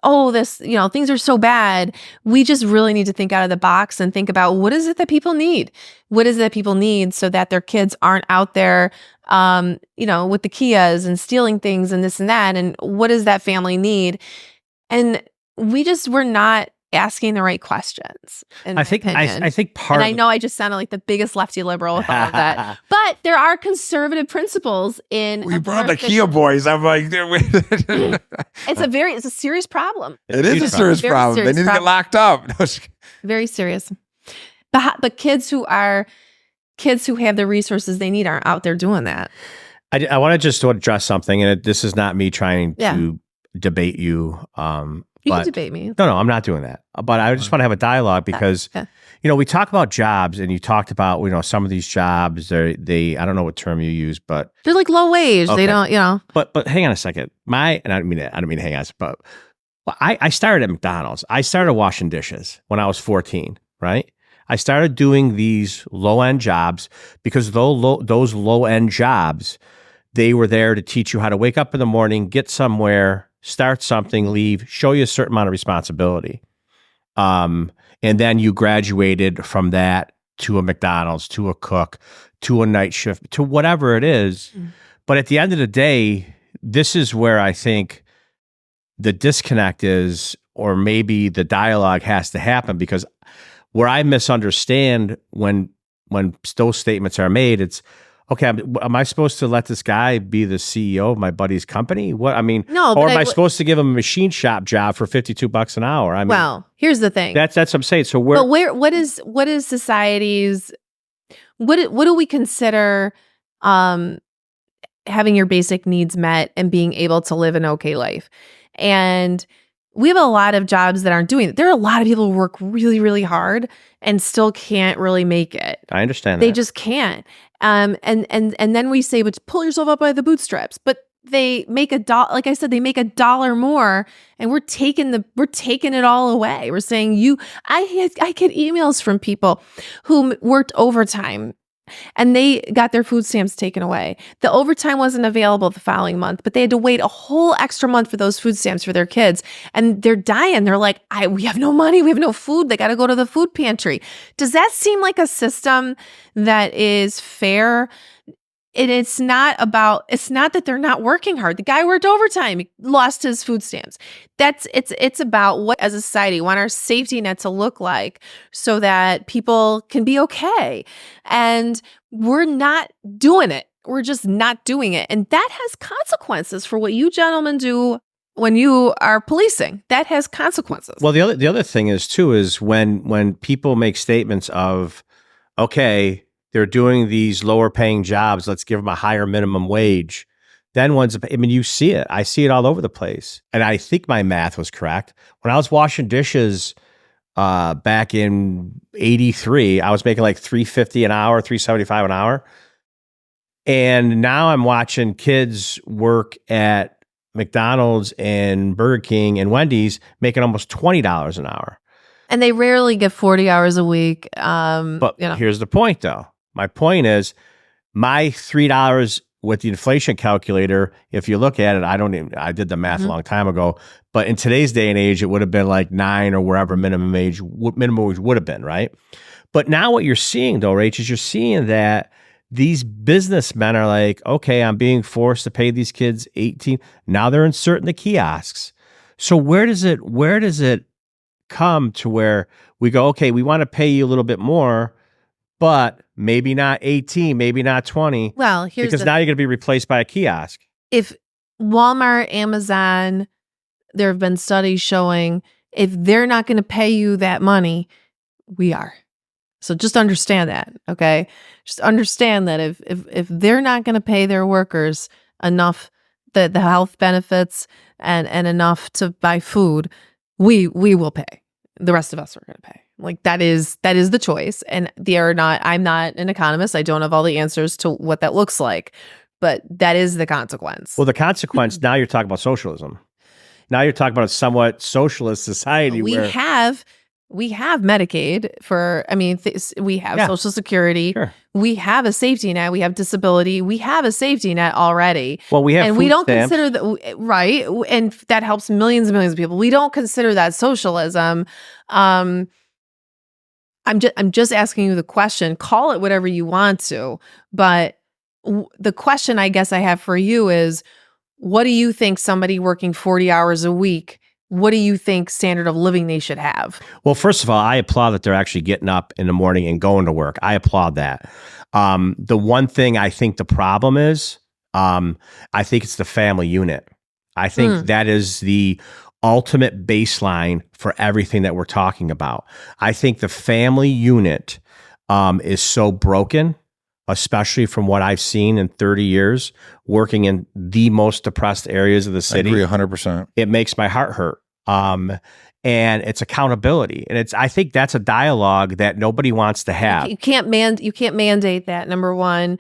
D: things are so bad, we just really need to think out of the box and think about what is it that people need? What is it that people need so that their kids aren't out there, with the Kias and stealing things and this and that, and what does that family need? And we're not asking the right questions. I think part. And I know I just sounded like the biggest lefty liberal with all of that, but there are conservative principles in.
C: We brought the Kia boys. I'm like,
D: it's a serious problem.
C: It is a serious problem. They need to get locked up.
D: Very serious. But kids who have the resources they need aren't out there doing that.
B: I want to just address something, and this is not me trying to debate you.
D: You can debate me.
B: No, I'm not doing that. But I just want to have a dialogue because, we talk about jobs, and you talked about, some of these jobs, they I don't know what term you use, but
D: they're like low wage. Okay. They don't,
B: But hang on a second. I don't mean to hang on, but I started at McDonald's. I started washing dishes when I was 14, right? I started doing these low-end jobs because those low-end jobs, they were there to teach you how to wake up in the morning, get somewhere, start something, leave, show you a certain amount of responsibility. And then you graduated from that to a McDonald's, to a cook, to a night shift, to whatever it is. Mm. But at the end of the day, this is where I think the disconnect is, or maybe the dialogue has to happen, because where I misunderstand when those statements are made, it's, okay, am I supposed to let this guy be the CEO of my buddy's company? What I mean,
D: No,
B: or
D: but
B: am I supposed to give him a machine shop job for $52 an hour? I mean,
D: well, here's the thing.
B: that's what I'm saying. So
D: but what is society's what do we consider having your basic needs met and being able to live an okay life? And we have a lot of jobs that aren't doing it. There are a lot of people who work really, really hard and still can't really make it.
B: I understand
D: They
B: that.
D: just can't. And then we say, but pull yourself up by the bootstraps. But they make like I said, they make $1 more, and we're taking it all away. We're saying I get emails from people who worked overtime and they got their food stamps taken away. The overtime wasn't available the following month, but they had to wait a whole extra month for those food stamps for their kids. And they're dying. They're like, we have no money. We have no food. They got to go to the food pantry. Does that seem like a system that is fair? And it's not that they're not working hard. The guy worked overtime, he lost his food stamps. It's about what as a society want our safety net to look like so that people can be okay. And we're not doing it. We're just not doing it. And that has consequences for what you gentlemen do when you are policing. That has consequences.
B: Well, the other thing is too, is when people make statements of, okay, they're doing these lower paying jobs, let's give them a higher minimum wage. Then you see it. I see it all over the place. And I think my math was correct. When I was washing dishes back in 83, I was making like $350 an hour, $375 an hour. And now I'm watching kids work at McDonald's and Burger King and Wendy's making almost $20 an hour.
D: And they rarely get 40 hours a week.
B: But here's the point though. My point is my $3 with the inflation calculator, if you look at it, I did the math a long time ago, but in today's day and age, it would have been like 9 or wherever minimum wage would have been, right? But now what you're seeing though, Rach, is you're seeing that these businessmen are like, okay, I'm being forced to pay these kids 18. Now they're inserting the kiosks. So where does it come to where we go, okay, we want to pay you a little bit more, but maybe not 18, maybe not 20.
D: Well,
B: because now you're going to be replaced by a kiosk.
D: If Walmart, Amazon, there have been studies showing if they're not going to pay you that money, we are. So just understand that, okay? Just understand that if they're not going to pay their workers enough, the health benefits and enough to buy food, we will pay. The rest of us are going to pay. Like that is the choice. And I'm not an economist. I don't have all the answers to what that looks like, but that is the consequence. Well,
B: the consequence, now you're talking about socialism. Now you're talking about a somewhat socialist society.
D: We have Medicaid we have Social Security. Sure. We have a safety net. We have disability. We have a safety net already.
B: Well, we have,
D: and we don't consider that, right? And that helps millions and millions of people. We don't consider that socialism. I'm just asking you the question. Call it whatever you want to, but the question I guess I have for you is, what do you think somebody working 40 hours a week? What do you think standard of living they should have?
B: Well, first of all, I applaud that they're actually getting up in the morning and going to work. I applaud that. The one thing I think the problem is, I think it's the family unit. I think that is the ultimate baseline for everything that we're talking about. I think the family unit is so broken, especially from what I've seen in 30 years working in the most depressed areas of the city.
C: I agree 100%.
B: It makes my heart hurt. And it's accountability. And I think that's a dialogue that nobody wants to have.
D: You can't mandate that, number one.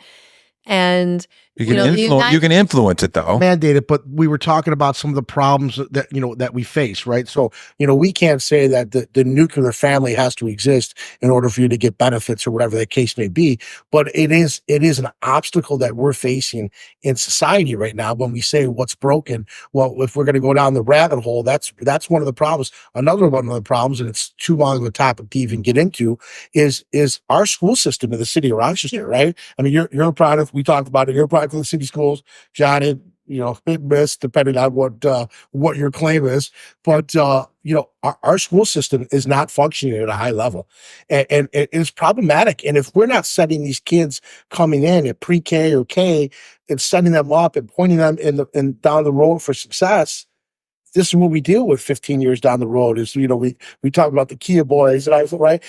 D: And
C: you can influence it though.
A: Mandate it, but we were talking about some of the problems that we face, right? So, we can't say that the nuclear family has to exist in order for you to get benefits or whatever the case may be. But it is an obstacle that we're facing in society right now when we say what's broken. Well, if we're going to go down the rabbit hole, that's one of the problems. Another one of the problems, and it's too long of a topic to even get into, is our school system in the city of Rochester, right? I mean, you're a product. We talked about it. You're a product of the city schools. John, hit and miss, depending on what your claim is. But our school system is not functioning at a high level, and it is problematic. And if we're not setting these kids coming in at pre-K or K and setting them up and pointing them in down the road for success, this is what we deal with 15 years down the road. Is we talk about the CDP Boys, and right?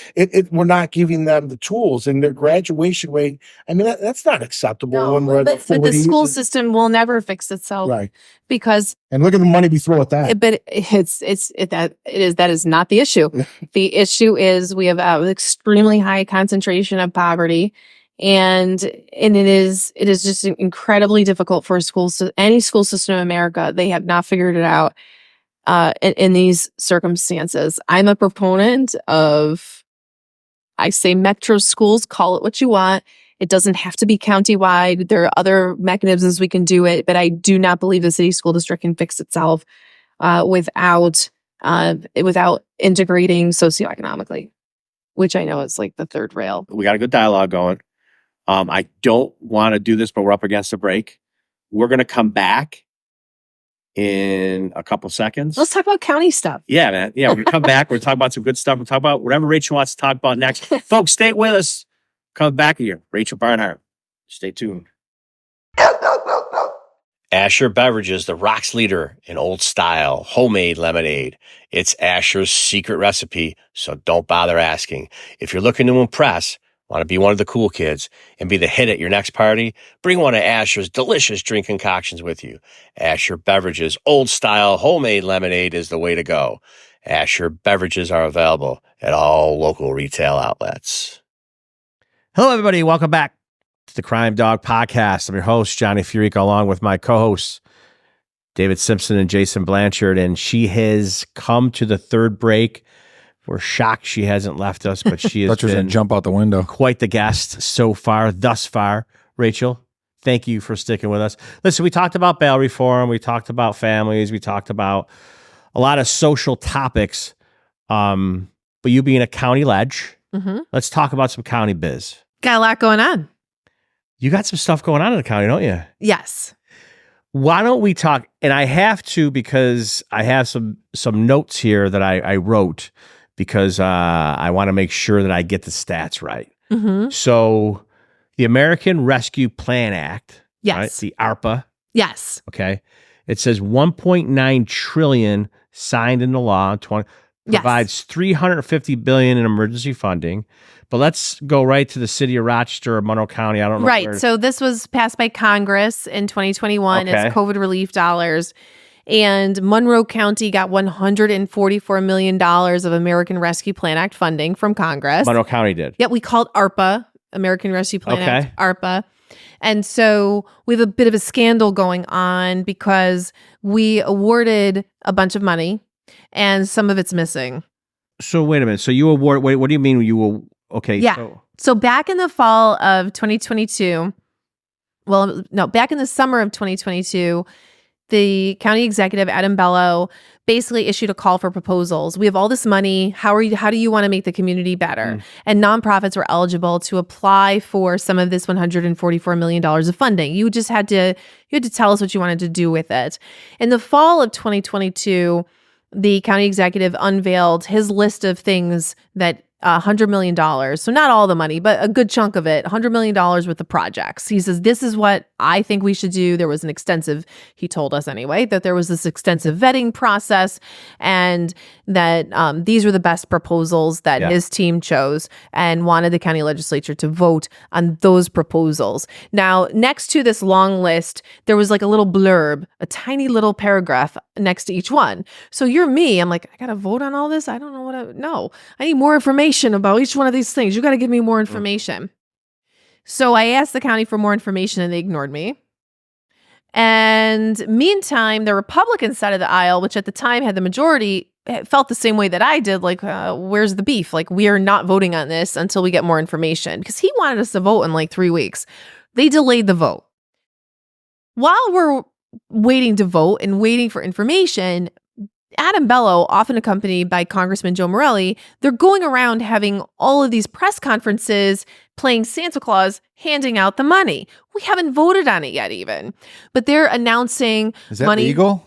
A: We're not giving them the tools, and their graduation rate. I mean, that's not acceptable.
D: No,
A: when we're
D: but the school system will never fix itself,
A: right?
D: Because
A: and look at the money we throw at that.
D: But that is not the issue. The issue is we have an extremely high concentration of poverty. And it is just incredibly difficult for any school system in America. They have not figured it out in these circumstances. I'm a proponent of, I say metro schools, call it what you want. It doesn't have to be countywide. There are other mechanisms we can do it, but I do not believe the city school district can fix itself without integrating socioeconomically, which I know is like the third rail.
E: We got a good dialogue going. I don't want to do this, but we're up against a break. We're going to come back in a couple seconds.
D: Let's talk about county stuff.
E: Yeah, man. Yeah, we're going to come back. We're going to talk about some good stuff. We'll talk about whatever Rachel wants to talk about next. Folks, stay with us. Come back here. Rachel Barnhart. Stay tuned. Asher Beverages, the Rock's leader in old style homemade lemonade. It's Asher's secret recipe, so don't bother asking. If you're looking to impress, want to be one of the cool kids, and be the hit at your next party, bring one of Asher's delicious drink concoctions with you. Asher Beverages old style homemade lemonade is the way to go. Asher Beverages are available at all local retail outlets.
B: Hello, everybody. Welcome back to the Crime Dawg Podcast. I'm your host, Johnny FIORICA, along with my co-hosts, David Simpson and Jason Blanchard. And she has come to the third break. We're shocked she hasn't left us, but she has been
C: jump out the window.
B: Quite the guest thus far. Rachel, thank you for sticking with us. Listen, we talked about bail reform. We talked about families. We talked about a lot of social topics. But you being a county ledge, let's talk about some county biz.
D: Got a lot going on.
B: You got some stuff going on in the county, don't you?
D: Yes.
B: Why don't we talk? And I have to, because I have some notes here that I wrote, because I want to make sure that I get the stats right. So the American Rescue Plan Act,
D: yes,
B: right? The ARPA,
D: yes,
B: okay. It says 1.9 trillion signed into law. Provides $350 billion in emergency funding. But let's go right to the city of Rochester or Monroe County. I don't know.
D: Right. So this was passed by Congress in 2021.
B: Okay.
D: It's COVID relief dollars. And Monroe County got $144 million of American Rescue Plan Act funding from Congress.
B: Monroe County did.
D: Yeah, we called ARPA, American Rescue Plan Act, ARPA. And so we have a bit of a scandal going on because we awarded a bunch of money and some of it's missing.
B: So wait a minute. So you award, wait, what do you mean you will, okay.
D: Yeah. So back in the fall of 2022, back in the summer of 2022, the county executive, Adam Bello, basically issued a call for proposals. We have all this money. How do you want to make the community better? And nonprofits were eligible to apply for some of this $144 million of funding. You just had to tell us what you wanted to do with it. In the fall of 2022, the county executive unveiled his list of things that $100 million. So not all the money, but a good chunk of it, $100 million worth of projects. He says, this is what I think we should do. There was he told us anyway, that there was this extensive vetting process and that these were the best proposals that his team chose and wanted the county legislature to vote on those proposals. Now, next to this long list, there was like a little blurb, a tiny little paragraph next to each one. So you're me. I'm like, I got to vote on all this? I don't know I need more information about each one of these things. You got to give me more information. So I asked the county for more information and they ignored me. And meantime, the Republican side of the aisle, which at the time had the majority, felt the same way that I did. Like, where's the beef? Like, we are not voting on this until we get more information, because he wanted us to vote in like 3 weeks. They delayed the vote. While we're waiting to vote and waiting for information, Adam Bello, often accompanied by Congressman Joe Morelli, they're going around having all of these press conferences, playing Santa Claus, handing out the money. We haven't voted on it yet even, but they're announcing
C: Is that
D: money.
C: legal?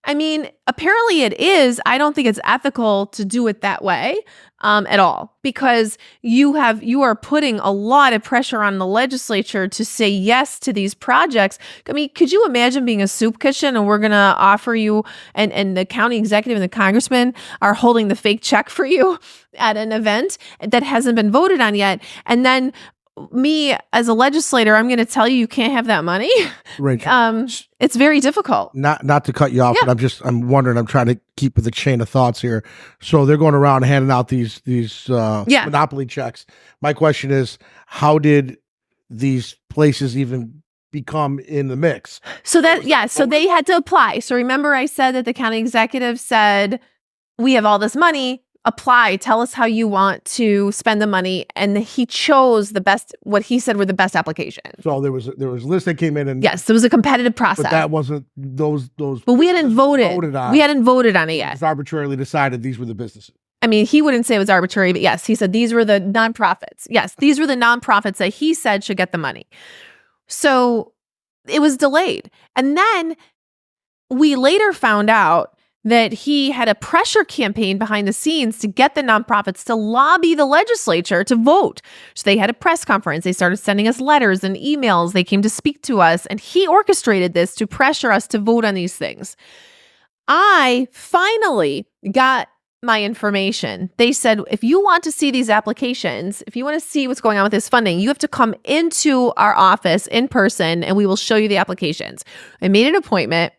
D: I mean, apparently it is. I don't think it's ethical to do it that way at all, because you are putting a lot of pressure on the legislature to say yes to these projects. I mean, could you imagine being a soup kitchen and we're going to offer you, and the county executive and the congressman are holding the fake check for you at an event that hasn't been voted on yet, and then me as a legislator, I'm going to tell you can't have that money.
A: Rachel,
D: it's very difficult.
A: not to cut you off, but I'm wondering. I'm trying to keep with the chain of thoughts here. So they're going around handing out these monopoly checks. My question is, how did these places even become in the mix?
D: So they had to apply. So remember, I said that the county executive said, "We have all this money. Apply. Tell us how you want to spend the money," and he chose the best. What he said were the best applications.
A: So there was lists that came in, and
D: yes, there was a competitive process.
A: But that wasn't those.
D: But we hadn't voted. We hadn't voted on it yet.
A: It's arbitrarily decided these were the businesses.
D: I mean, he wouldn't say it was arbitrary, but yes, he said these were the nonprofits. Yes, these were the nonprofits that he said should get the money. So it was delayed, and then we later found out that he had a pressure campaign behind the scenes to get the nonprofits to lobby the legislature to vote. So they had a press conference. They started sending us letters and emails. They came to speak to us, and he orchestrated this to pressure us to vote on these things. I finally got my information. They said, if you want to see these applications, if you want to see what's going on with this funding, you have to come into our office in person, and we will show you the applications. I made an appointment.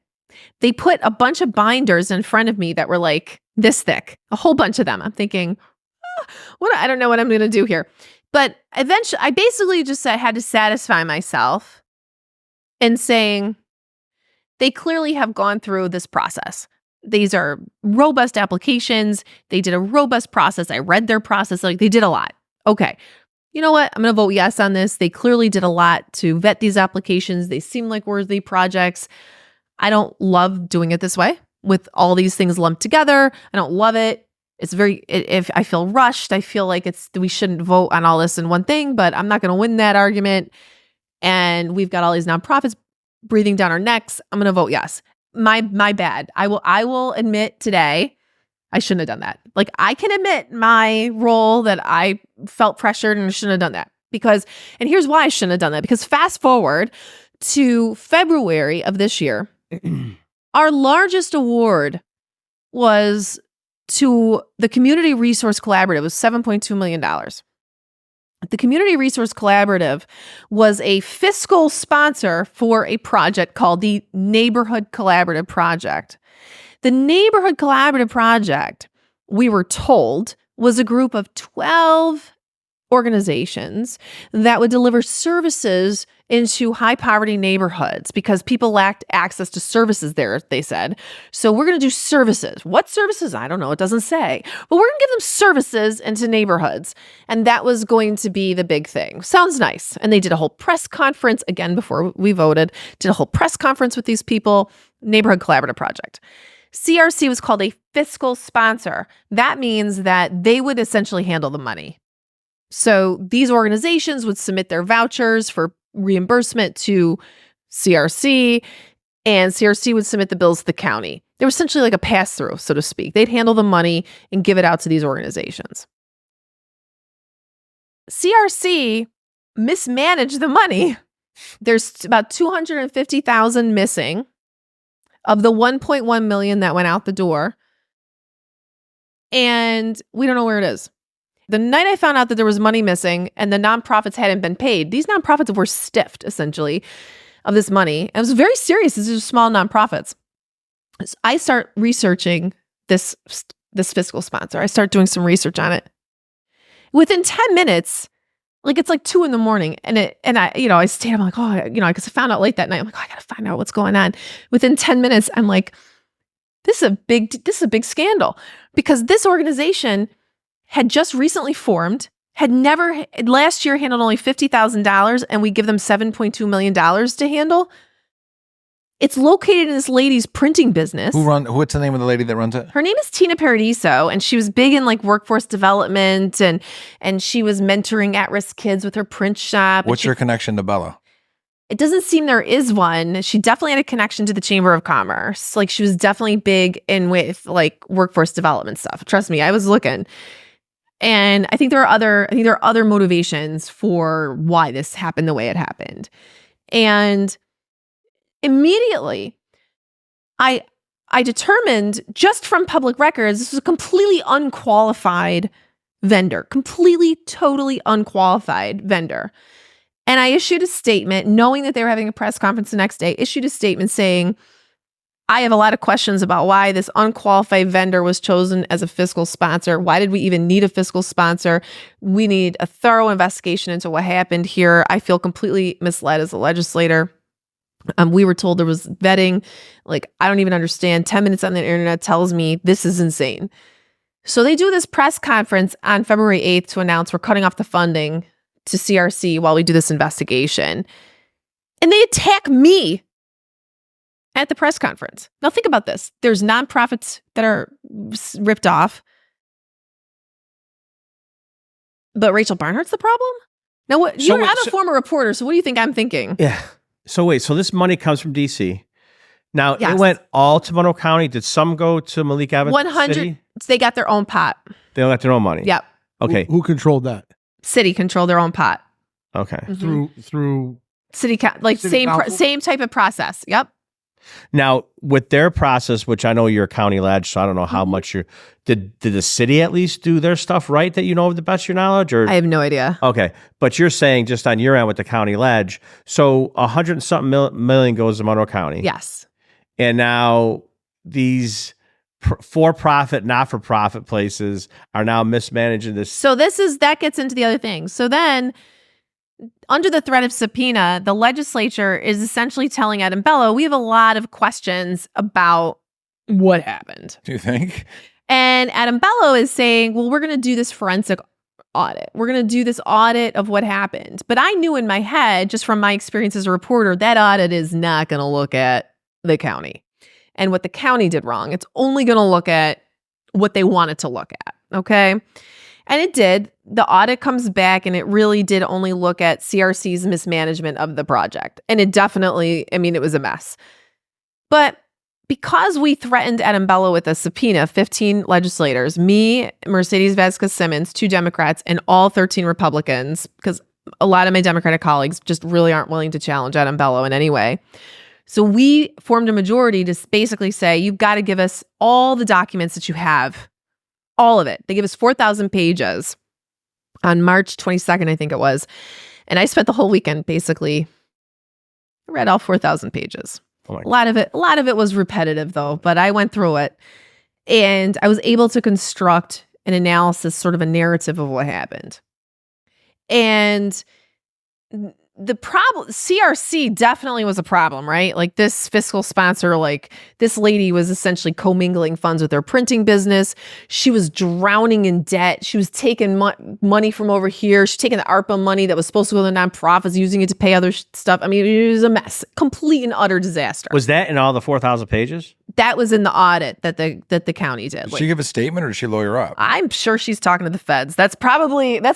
D: They put a bunch of binders in front of me that were like this thick, a whole bunch of them. I'm thinking, I don't know what I'm going to do here. But eventually, I basically just had to satisfy myself in saying they clearly have gone through this process. These are robust applications. They did a robust process. I read their process. Like, they did a lot. Okay. You know what? I'm going to vote yes on this. They clearly did a lot to vet these applications. They seem like worthy projects. I don't love doing it this way with all these things lumped together. I don't love it. It's if I feel rushed, I feel like we shouldn't vote on all this in one thing, but I'm not going to win that argument. And we've got all these nonprofits breathing down our necks. I'm going to vote yes. My bad. I will admit today, I shouldn't have done that. Like, I can admit my role that I felt pressured and shouldn't have done that and here's why I shouldn't have done that. Because fast forward to February of this year, our largest award was to the Community Resource Collaborative. It was $7.2 million. The Community Resource Collaborative was a fiscal sponsor for a project called the Neighborhood Collaborative Project. The Neighborhood Collaborative Project, we were told, was a group of 12 organizations that would deliver services into high poverty neighborhoods because people lacked access to services there, they said. So we're going to do services. What services? I don't know. It doesn't say. But we're going to give them services into neighborhoods. And that was going to be the big thing. Sounds nice. And they did a whole press conference, again, before we voted, did a whole press conference with these people, Neighborhood Collaborative Project. CRC was called a fiscal sponsor. That means that they would essentially handle the money. So these organizations would submit their vouchers for reimbursement to CRC, and CRC would submit the bills to the county. They were essentially like a pass-through, so to speak. They'd handle the money and give it out to these organizations. CRC mismanaged the money. There's about $250,000 missing of the $1.1 million that went out the door, and we don't know where it is. The night I found out that there was money missing and the nonprofits hadn't been paid, these nonprofits were stiffed, essentially, of this money. And it was very serious. These are small nonprofits. So I start researching this fiscal sponsor. I start doing some research on it. Within 10 minutes, like it's like 2 a.m, and I stayed up, I'm like, because I found out late that night. I'm like, I got to find out what's going on. Within 10 minutes, I'm like, this is a big scandal, because this organization had just recently formed, last year handled only $50,000, and we give them $7.2 million to handle. It's located in this lady's printing business.
C: What's the name of the lady that runs it?
D: Her name is Tina Paradiso, and she was big in like workforce development, and she was mentoring at-risk kids with her print shop.
C: What's your connection to Bella?
D: It doesn't seem there is one. She definitely had a connection to the Chamber of Commerce. Like, she was definitely big in with like workforce development stuff. Trust me, I was looking. And I think there are other motivations for why this happened the way it happened. And immediately, I determined just from public records, this was a completely unqualified vendor, totally unqualified vendor. And I issued a statement, knowing that they were having a press conference the next day, issued a statement saying, I have a lot of questions about why this unqualified vendor was chosen as a fiscal sponsor. Why did we even need a fiscal sponsor? We need a thorough investigation into what happened here. I feel completely misled as a legislator. We were told there was vetting. Like, I don't even understand. 10 minutes on the internet tells me this is insane. So they do this press conference on February 8th to announce we're cutting off the funding to CRC while we do this investigation. And they attack me at the press conference. Now think about this. There's nonprofits that are ripped off. But Rachel Barnhart's the problem? Now, I'm a former reporter, so what do you think I'm thinking?
B: Yeah. So wait, so this money comes from D.C. Now,
D: Yes.
B: It went all to Monroe County. Did some go to Malik Evans
D: 100.
B: City?
D: They got their own pot.
B: They got their own money.
D: Yep.
B: Okay.
A: Who controlled that?
D: City controlled their own pot.
B: Okay.
A: Through
D: City
A: City council?
D: same type of process. Yep.
B: Now, with their process, which I know you're a county ledge, so I don't know how much you're. Did the city at least do their stuff right that you know of the best of your knowledge? Or
D: I have no idea.
B: okay, but you're saying just on your end with the county ledge, so 100 and something million goes to Monroe County.
D: Yes.
B: And now these for-profit, not-for-profit places are now mismanaging this.
D: So that gets into the other thing. So then, under the threat of subpoena, the legislature is essentially telling Adam Bello, we have a lot of questions about what happened.
C: Do you think?
D: And Adam Bello is saying, well, we're going to do this forensic audit. We're going to do this audit of what happened. But I knew in my head, just from my experience as a reporter, that audit is not going to look at the county and what the county did wrong. It's only going to look at what they wanted to look at. Okay. And it did. The audit comes back and it really did only look at CRC's mismanagement of the project. And it definitely, it was a mess. But because we threatened Adam Bello with a subpoena, 15 legislators, me, Mercedes Vasquez-Simmons, 2 Democrats, and all 13 Republicans, because a lot of my Democratic colleagues just really aren't willing to challenge Adam Bello in any way. So we formed a majority to basically say, you've got to give us all the documents that you have, all of it. They give us 4,000 pages on March 22nd, I think it was. And I spent the whole weekend basically read all 4,000 pages.
B: Oh
D: a lot of it was repetitive though, but I went through it and I was able to construct an analysis, sort of a narrative of what happened. And the problem, CRC definitely was a problem, right? Like this fiscal sponsor, like this lady was essentially commingling funds with her printing business. She was drowning in debt. She was taking money from over here. She's taking the ARPA money that was supposed to go to nonprofits, using it to pay other stuff. It was a mess, complete and utter disaster.
B: Was that in all the 4,000 pages?
D: That was in the audit that the county did.
C: Did she give a statement or did she lawyer up?
D: I'm sure she's talking to the feds. That's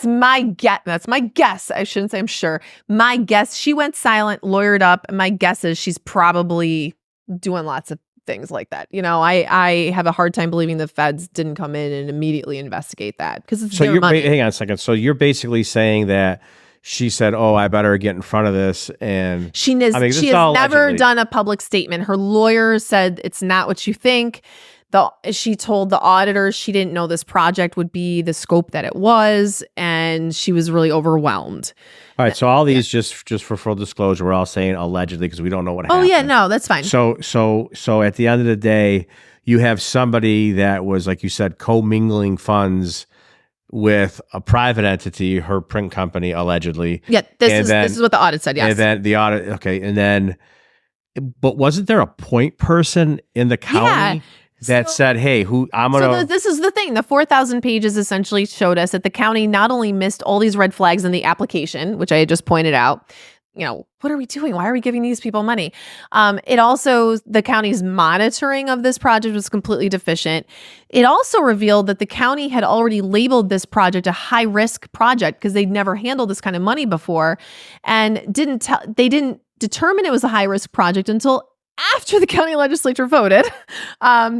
D: my guess. That's my guess. I shouldn't say I'm sure. My guess, she went silent, lawyered up, and my guess is she's probably doing lots of things like that. I have a hard time believing the feds didn't come in and immediately investigate that because it's their money.
B: Hang on a second. So you're basically saying that she said, "Oh, I better get in front of this," and
D: she has never done a public statement. Her lawyer said it's not what you think. She told the auditors she didn't know this project would be the scope that it was, and she was really overwhelmed.
B: All right, so all these just for full disclosure, we're all saying allegedly because we don't know what happened.
D: Oh yeah, no, that's fine.
B: So at the end of the day, you have somebody that was, like you said, commingling funds with a private entity, her print company, allegedly.
D: Yeah, this is what the audit said. Yes,
B: and then the audit. Okay, and then, but wasn't there a point person in the county?
D: Yeah.
B: That said, hey,
D: this is the thing. The 4,000 pages essentially showed us that the county not only missed all these red flags in the application, which I had just pointed out, what are we doing? Why are we giving these people money? It also, the county's monitoring of this project was completely deficient. It also revealed that the county had already labeled this project a high-risk project because they'd never handled this kind of money before, and they didn't determine it was a high-risk project until after the county legislature voted.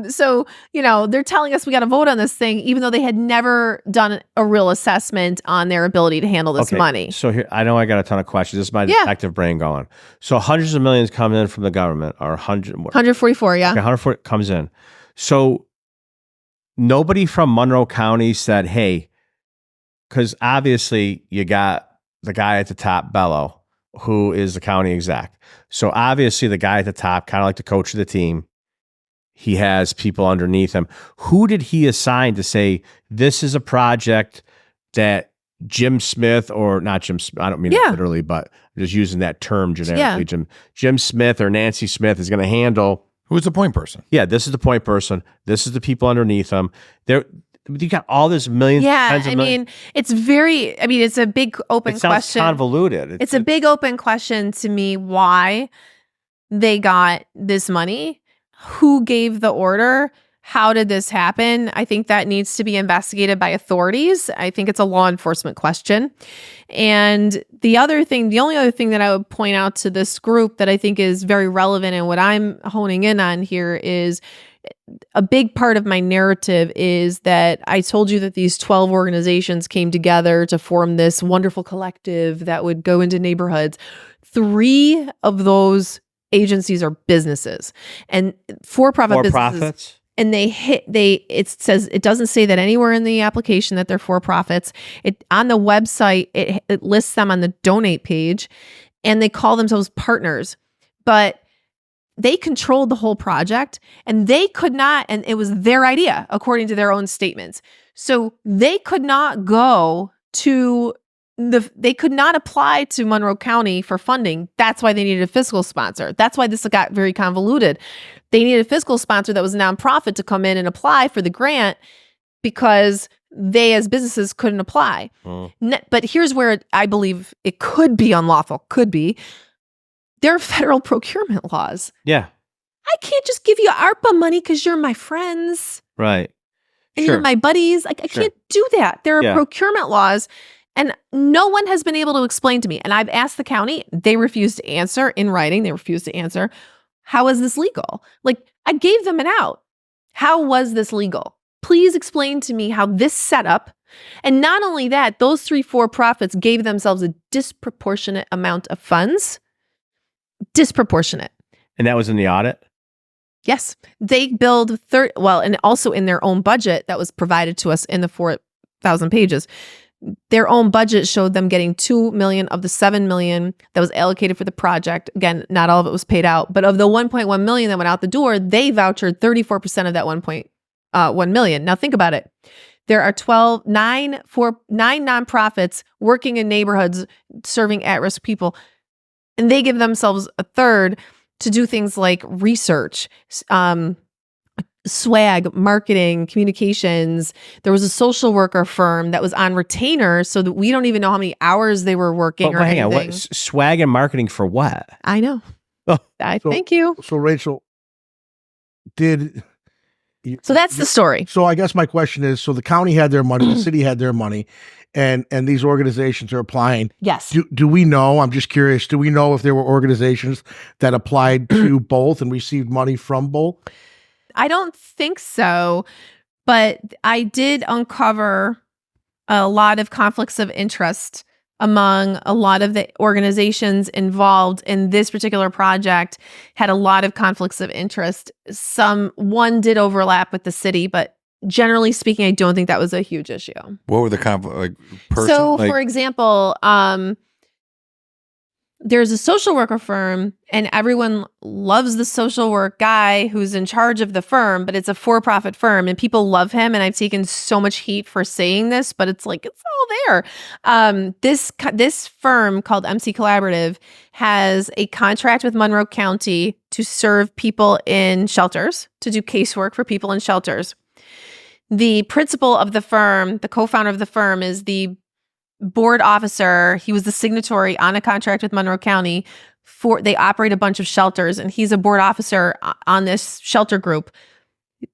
D: So, they're telling us we got to vote on this thing, even though they had never done a real assessment on their ability to handle this money.
B: So here, I know I got a ton of questions. This is my detective brain going. So hundreds of millions come in from the government, or
D: 144, yeah.
B: Okay, 140 comes in. So nobody from Monroe County said, hey, because obviously you got the guy at the top, Bello, who is the county exec. So obviously the guy at the top, kind of like the coach of the team, he has people underneath him. Who did he assign to say, this is a project that Jim Smith, or not Jim Smith, I don't mean it literally, but I'm just using that term generically. Jim Smith or Nancy Smith is going to handle.
C: Who's the point person?
B: Yeah, this is the point person. This is the people underneath them. You got all this millions.
D: Yeah, it's it's a big open question.
B: It sounds convoluted.
D: It's a big open question to me why they got this money, who gave the order, how did this happen? I think that needs to be investigated by authorities. I think it's a law enforcement question. And the only other thing that I would point out to this group that I think is very relevant and what I'm honing in on here is a big part of my narrative is that I told you that these 12 organizations came together to form this wonderful collective that would go into neighborhoods. 3 of those agencies are businesses and for-profit businesses. And it doesn't say that anywhere in the application that they're for-profits. On the website, it lists them on the donate page, and they call themselves partners. But they controlled the whole project, and they could not, and it was their idea, according to their own statements. So they could not they could not apply to Monroe County for funding. That's why they needed a fiscal sponsor. That's why this got very convoluted. They needed a fiscal sponsor that was a nonprofit to come in and apply for the grant because they as businesses couldn't apply. But here's where I believe it could be unlawful, there are federal procurement laws.
B: Yeah.
D: I can't just give you ARPA money because you're my friends.
B: Right.
D: And you're my buddies. I can't do that. There are procurement laws, and no one has been able to explain to me. And I've asked the county. They refuse to answer in writing. They refuse to answer. How is this legal? I gave them an out. How was this legal? Please explain to me how this set up. And not only that, those 3 for-profits gave themselves a disproportionate amount of funds. Disproportionate.
B: And that was in the audit?
D: Yes. They billed and also in their own budget that was provided to us in the 4,000 pages. Their own budget showed them getting $2 million of the $7 million that was allocated for the project. Again, not all of it was paid out, but of the $1.1 million that went out the door, they vouchered 34% of that $1.1 million. Now think about it. There are 9 nonprofits working in neighborhoods serving at-risk people. And they give themselves a third to do things like research, swag, marketing, communications. There was a social worker firm that was on retainer so that we don't even know how many hours they were working or
B: hang
D: anything.
B: on, swag and marketing for what?
D: I know. Thank you.
A: So Rachel,
D: so that's the story.
A: So I guess my question is, so the county had their money, the city had their money, and these organizations are applying.
D: Yes.
A: Do we know? I'm just curious. Do we know if there were organizations that applied to both and received money from both?
D: I don't think so, but I did uncover a lot of conflicts of interest among a lot of the organizations involved in this particular project. Had a lot of conflicts of interest. One did overlap with the city, but generally speaking, I don't think that was a huge issue.
C: What were the conflict?
D: For example, there's a social worker firm, and everyone loves the social work guy who's in charge of the firm, but it's a for-profit firm, and people love him. And I've taken so much heat for saying this, but it's all there. This firm called MC Collaborative has a contract with Monroe County to serve people in shelters, to do casework for people in shelters. The principal of the firm, the co-founder of the firm, is the board officer. He was the signatory on a contract with Monroe County. They operate a bunch of shelters, and he's a board officer on this shelter group.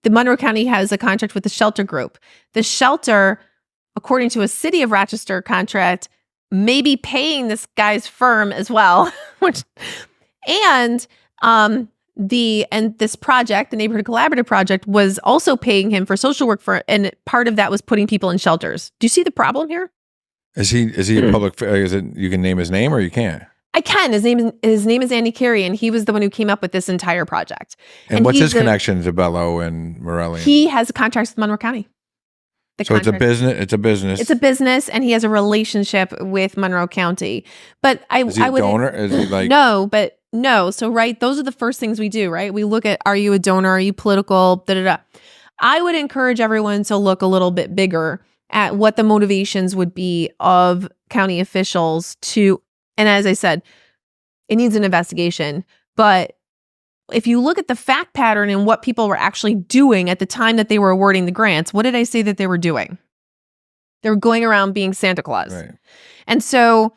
D: The Monroe County has a contract with the shelter group. The shelter, according to a City of Rochester contract, may be paying this guy's firm as well, and this project, the Neighborhood Collaborative Project, was also paying him for social work and part of that was putting people in shelters. Do you see the problem here?
C: Is he a public? Is it you can name his name or you can't?
D: I can. His name is Andy Carey, and he was the one who came up with this entire project.
C: And what's his connection to Bello and Morelli?
D: He has contracts with Monroe County.
C: So it's a business. It's a business.
D: It's a business, and he has a relationship with Monroe County. But
C: is he a donor? Is he like
D: no? So right, those are the first things we do. Right, we look at: are you a donor? Are you political? Da da da. I would encourage everyone to look a little bit bigger at what the motivations would be of county officials to. And as I said, it needs an investigation. But if you look at the fact pattern and what people were actually doing at the time that they were awarding the grants, what did I say that they were doing? They were going around being Santa Claus.
C: Right.
D: And so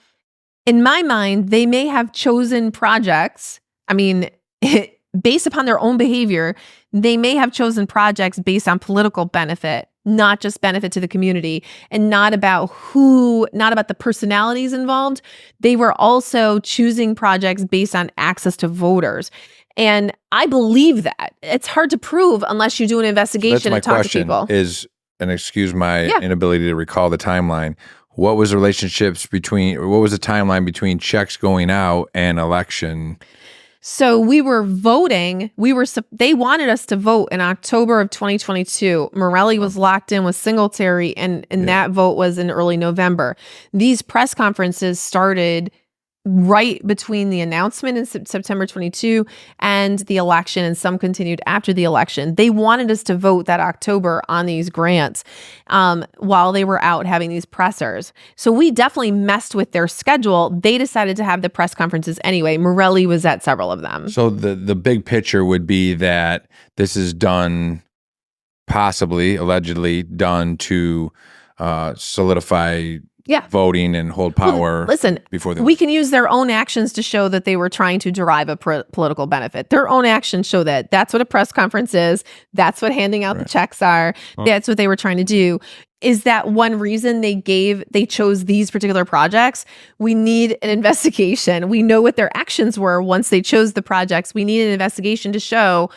D: in my mind, they may have chosen projects. I mean, based upon their own behavior, they may have chosen projects based on political benefit, not just benefit to the community, and not about the personalities involved. They were also choosing projects based on access to voters. And I believe that. It's hard to prove unless you do an investigation and talk to people.
C: And excuse my inability to recall the timeline. What was the timeline between checks going out and election?
D: So we were voting. They wanted us to vote in October of 2022. Morelli was locked in with Singletary, and that vote was in early November. These press conferences started right between the announcement in September 22 and the election, and some continued after the election. They wanted us to vote that October on these grants while they were out having these pressers. So we definitely messed with their schedule. They decided to have the press conferences anyway. Morelli was at several of them.
C: So the big picture would be that this is done, possibly, allegedly done to solidify voting and hold power.
D: Well, listen, we can use their own actions to show that they were trying to derive a political benefit. Their own actions show that. That's what a press conference is. That's what handing out the checks are. That's what they were trying to do. Is that one reason they chose these particular projects? We need an investigation. We know what their actions were once they chose the projects. We need an investigation to show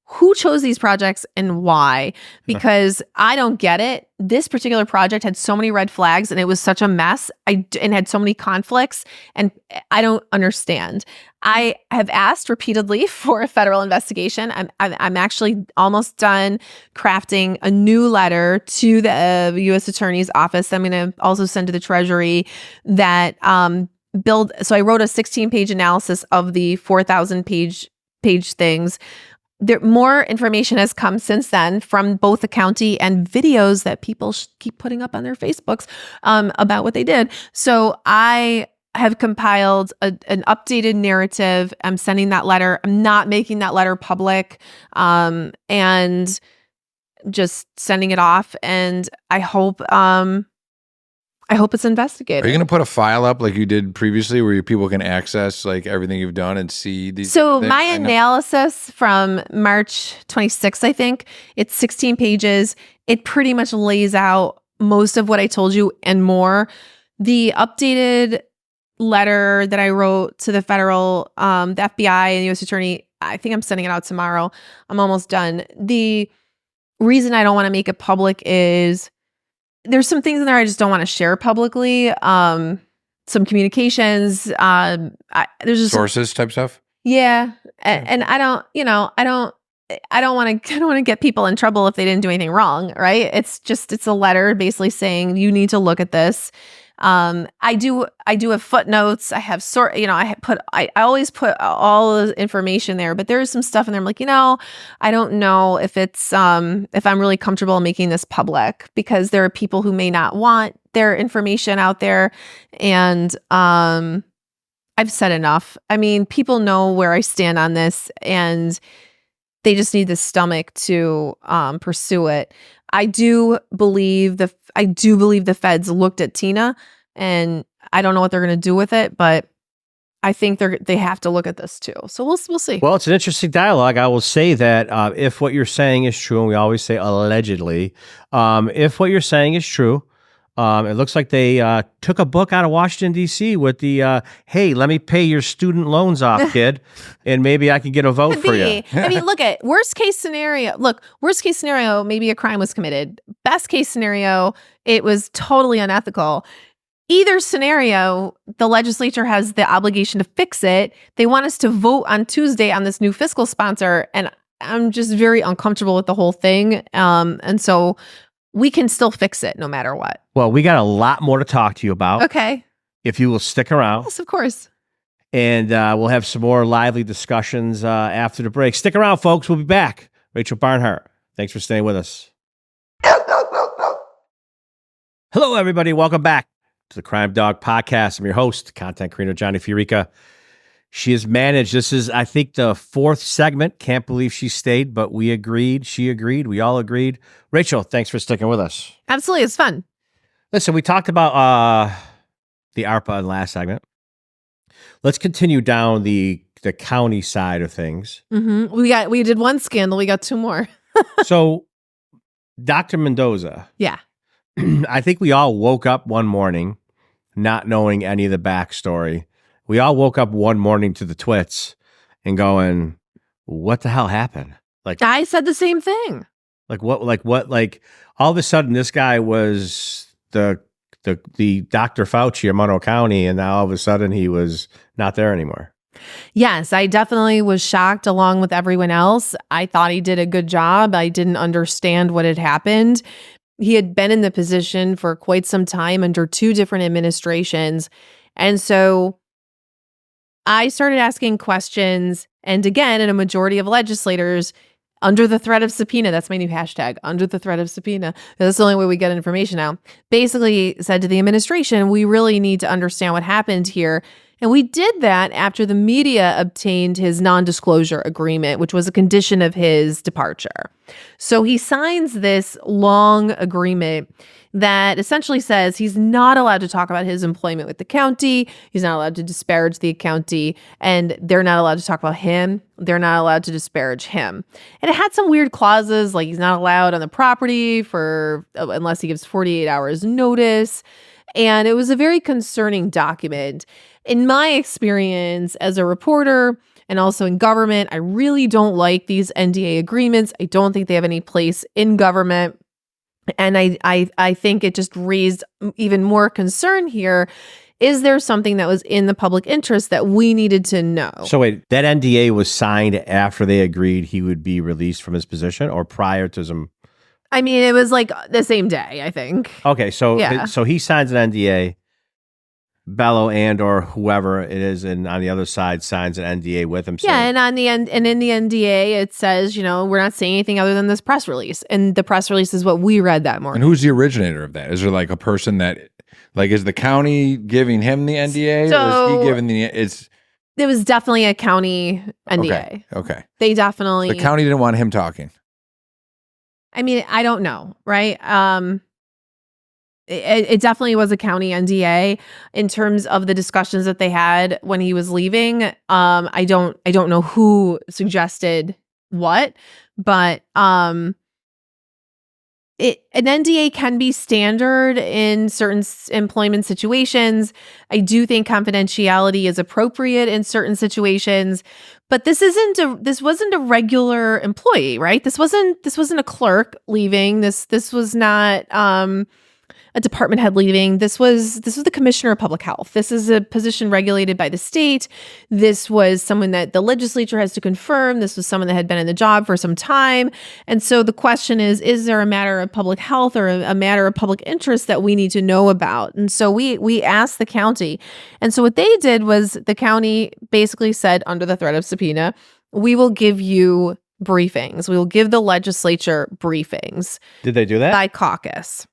D: who chose these projects and why, because I don't get it. This particular project had so many red flags and it was such a mess and had so many conflicts, and I don't understand. I have asked repeatedly for a federal investigation. I'm actually almost done crafting a new letter to the U.S. Attorney's Office. I'm going to also send to the Treasury that so I wrote a 16-page analysis of the 4,000 page things. More information has come since then from both the county and videos that people keep putting up on their Facebooks about what they did. So I have compiled an updated narrative. I'm sending that letter. I'm not making that letter public, and just sending it off. And I hope it's investigated.
C: Are you going to put a file up like you did previously where people can access like everything you've done and see these?
D: So my analysis from March 26th, I think, it's 16 pages. It pretty much lays out most of what I told you and more. The updated letter that I wrote to the federal, the FBI and the U.S. Attorney, I think I'm sending it out tomorrow. I'm almost done. The reason I don't want to make it public is there's some things in there I just don't want to share publicly. Some communications. There's just
C: sources type stuff.
D: Yeah, and I don't want to get people in trouble if they didn't do anything wrong, right? It's a letter basically saying you need to look at this. I do have footnotes. I have I always put all the information there, but there's some stuff in there. I'm like, I don't know if it's, if I'm really comfortable making this public, because there are people who may not want their information out there. And, I've said enough. I mean, people know where I stand on this, and they just need the stomach to, pursue it. I do believe the feds looked at Tina and I don't know what they're going to do with it, but I think they have to look at this too. So we'll see.
B: Well, it's an interesting dialogue. I will say that if what you're saying is true, and we always say allegedly, if what you're saying is true, it looks like they took a book out of Washington, D.C. with the, hey, let me pay your student loans off, kid, and maybe I can get a vote for you.
D: I mean, look at worst case scenario. Look, worst case scenario, maybe a crime was committed. Best case scenario, it was totally unethical. Either scenario, the legislature has the obligation to fix it. They want us to vote on Tuesday on this new fiscal sponsor, and I'm just very uncomfortable with the whole thing. And so we can still fix it no matter what.
B: Well, we got a lot more to talk to you about.
D: Okay.
B: If you will stick around.
D: Yes, of course.
B: And we'll have some more lively discussions after the break. Stick around, folks. We'll be back. Rachel Barnhart, thanks for staying with us. Hello, everybody. Welcome back to the Crime Dawg Podcast. I'm your host, content creator Johnny FIORICA. She has managed, this is, I think, the fourth segment. Can't believe she stayed, but we agreed. She agreed. We all agreed. Rachel, thanks for sticking with us.
D: Absolutely. It's fun.
B: Listen, we talked about the ARPA in the last segment. Let's continue down the county side of things.
D: Mm-hmm. We did one scandal. We got two more.
B: So, Dr. Mendoza.
D: Yeah.
B: I think we all woke up one morning not knowing any of the backstory. We all woke up one morning to the twits and going, what the hell happened? Like,
D: I said the same thing.
B: Like all of a sudden this guy was the Dr. Fauci of Monroe County, and now all of a sudden he was not there anymore.
D: Yes, I definitely was shocked along with everyone else. I thought he did a good job. I didn't understand what had happened. He had been in the position for quite some time under two different administrations. And so I started asking questions. And again, in a majority of legislators, under the threat of subpoena, that's my new hashtag, under the threat of subpoena. That's the only way we get information now. Basically said to the administration, we really need to understand what happened here. And we did that after the media obtained his non-disclosure agreement, which was a condition of his departure. So he signs this long agreement that essentially says he's not allowed to talk about his employment with the county. He's not allowed to disparage the county, and they're not allowed to talk about him. They're not allowed to disparage him. And it had some weird clauses, like he's not allowed on the property unless he gives 48 hours notice. And it was a very concerning document. In my experience as a reporter and also in government, I really don't like these NDA agreements. I don't think they have any place in government. And I think it just raised even more concern here. Is there something that was in the public interest that we needed to know?
B: So wait, that NDA was signed after they agreed he would be released from his position or prior to some?
D: I mean, it was like the same day, I think.
B: Okay, so
D: yeah.
B: So he signs an NDA. Bello and or whoever it is, and on the other side signs an NDA with him.
D: Yeah, and on the end, and in the NDA, it says, we're not saying anything other than this press release, and the press release is what we read that morning.
C: And who's the originator of that? Is there like a person that, like, is the county giving him the NDA, or is he giving the?
D: It was definitely a county NDA.
C: Okay.
D: They definitely.
C: The county didn't want him talking.
D: I mean, I don't know, right? It definitely was a county NDA in terms of the discussions that they had when he was leaving. I don't know who suggested what, but an NDA can be standard in certain employment situations. I do think confidentiality is appropriate in certain situations, but this wasn't a regular employee, right? This wasn't a clerk leaving. This was not a department head leaving. This was the commissioner of public health. This is a position regulated by the state. This was someone that the legislature has to confirm. This was someone that had been in the job for some time. And so the question is there a matter of public health or a matter of public interest that we need to know about? And so we asked the county. And so what they did was the county basically said, under the threat of subpoena, we will give you briefings. We will give the legislature briefings.
B: Did they do that?
D: By caucus.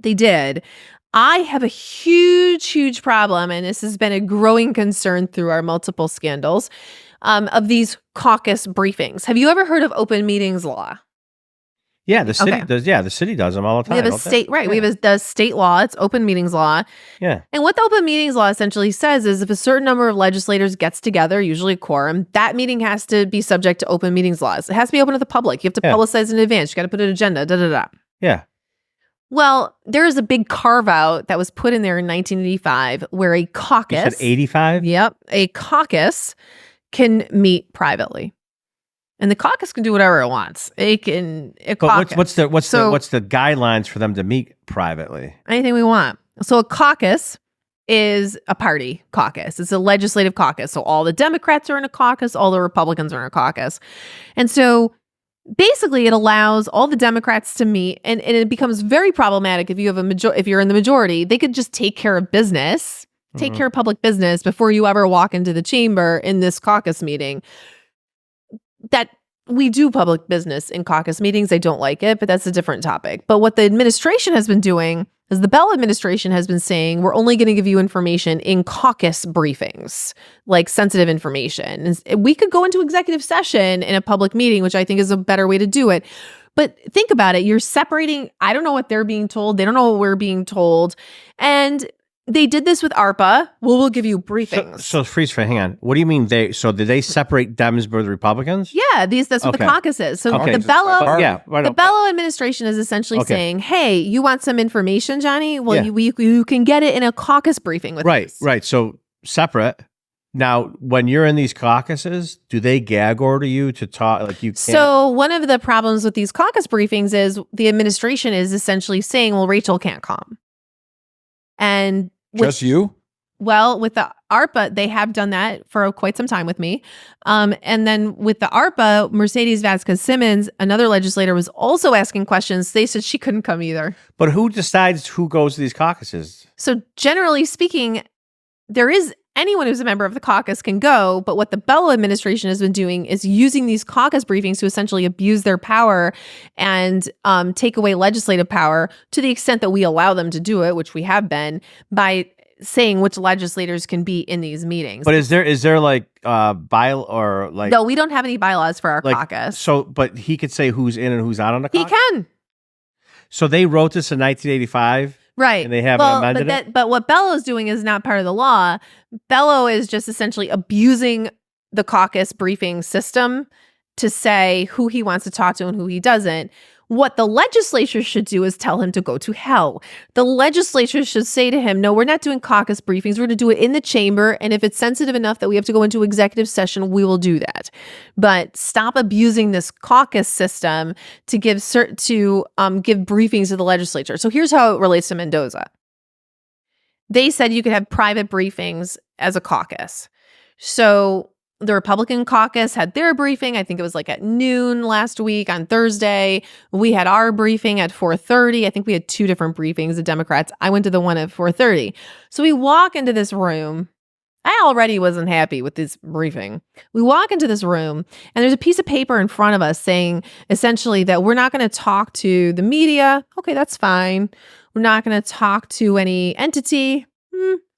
D: They did. I have a huge problem, and this has been a growing concern through our multiple scandals, of these caucus briefings. Have you ever heard of open meetings law?
B: Yeah, the city
D: Okay.
B: does. Yeah, the city does them all the time.
D: We have a
B: don't they?
D: state, right? We have the state law. It's open meetings law.
B: Yeah.
D: And what the open meetings law essentially says is if a certain number of legislators gets together, usually a quorum, that meeting has to be subject to open meetings laws. It has to be open to the public. You have to publicize in advance. You got to put an agenda,
B: Yeah.
D: Well, there is a big carve out that was put in there in 1985 where a caucus.
B: You said 85?
D: Yep. A caucus can meet privately. And the caucus can do whatever it wants. It can
B: But what's the guidelines for them to meet privately?
D: Anything we want. So a caucus is a party caucus. It's a legislative caucus. So all the Democrats are in a caucus, all the Republicans are in a caucus. And so basically it allows all the Democrats to meet, and it becomes very problematic if you have if you're in the majority. They could just take care of business, take care of public business before you ever walk into the chamber in this caucus meeting. That we do public business in caucus meetings. I don't like it, but that's a different topic. But what the administration has been doing is the Bell administration has been saying, we're only going to give you information in caucus briefings, like sensitive information. And we could go into executive session in a public meeting, which I think is a better way to do it. But think about it. You're separating. I don't know what they're being told. They don't know what we're being told. And they did this with ARPA. We'll give you briefings.
B: So freeze frame. Hang on. What do you mean they? So did they separate Dems with Republicans?
D: Yeah, that's what the caucus is. So
B: Okay.
D: the Bello,
B: The
D: Bello administration is essentially saying, "Hey, you want some information, Johnny? Well, you can get it in a caucus briefing with us."
B: Right. So separate. Now, when you're in these caucuses, do they gag order you to talk? Like you can't.
D: So one of the problems with these caucus briefings is the administration is essentially saying, "Well, Rachel can't come," and
C: just you.
D: Well, with the ARPA, they have done that for quite some time with me. And then with the ARPA, Mercedes Vasquez-Simmons, another legislator, was also asking questions. They said she couldn't come either.
B: But who decides who goes to these caucuses?
D: So generally speaking, anyone who's a member of the caucus can go, but what the Bello administration has been doing is using these caucus briefings to essentially abuse their power and take away legislative power to the extent that we allow them to do it, which we have been, by saying which legislators can be in these meetings.
B: But is there like bylaw or like?
D: No, we don't have any bylaws for our caucus.
B: So, but he could say who's in and who's out on the caucus?
D: He can.
B: So they wrote this in 1985?
D: Right.
B: And they haven't amended it?
D: But what Bello is doing is not part of the law. Bello is just essentially abusing the caucus briefing system to say who he wants to talk to and who he doesn't. What the legislature should do is tell him to go to hell. The legislature should say to him, no, we're not doing caucus briefings. We're going to do it in the chamber. And if it's sensitive enough that we have to go into executive session, we will do that. But stop abusing this caucus system to give briefings to the legislature. So here's how it relates to Mendoza. They said you could have private briefings as a caucus. So the Republican caucus had their briefing. I think it was like at noon last week on Thursday. We had our briefing at 4:30. I think we had two different briefings, the Democrats. I went to the one at 4:30. So we walk into this room. I already wasn't happy with this briefing. We walk into this room and there's a piece of paper in front of us saying essentially that we're not going to talk to the media. Okay, that's fine. We're not going to talk to any entity.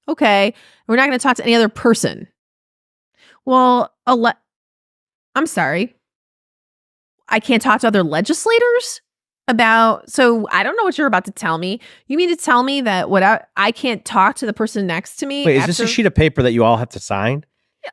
D: Okay. We're not going to talk to any other person. Well, I'm sorry. I can't talk to other legislators about, so I don't know what you're about to tell me. You mean to tell me that I can't talk to the person next to me?
B: Wait, is this a sheet of paper that you all have to sign?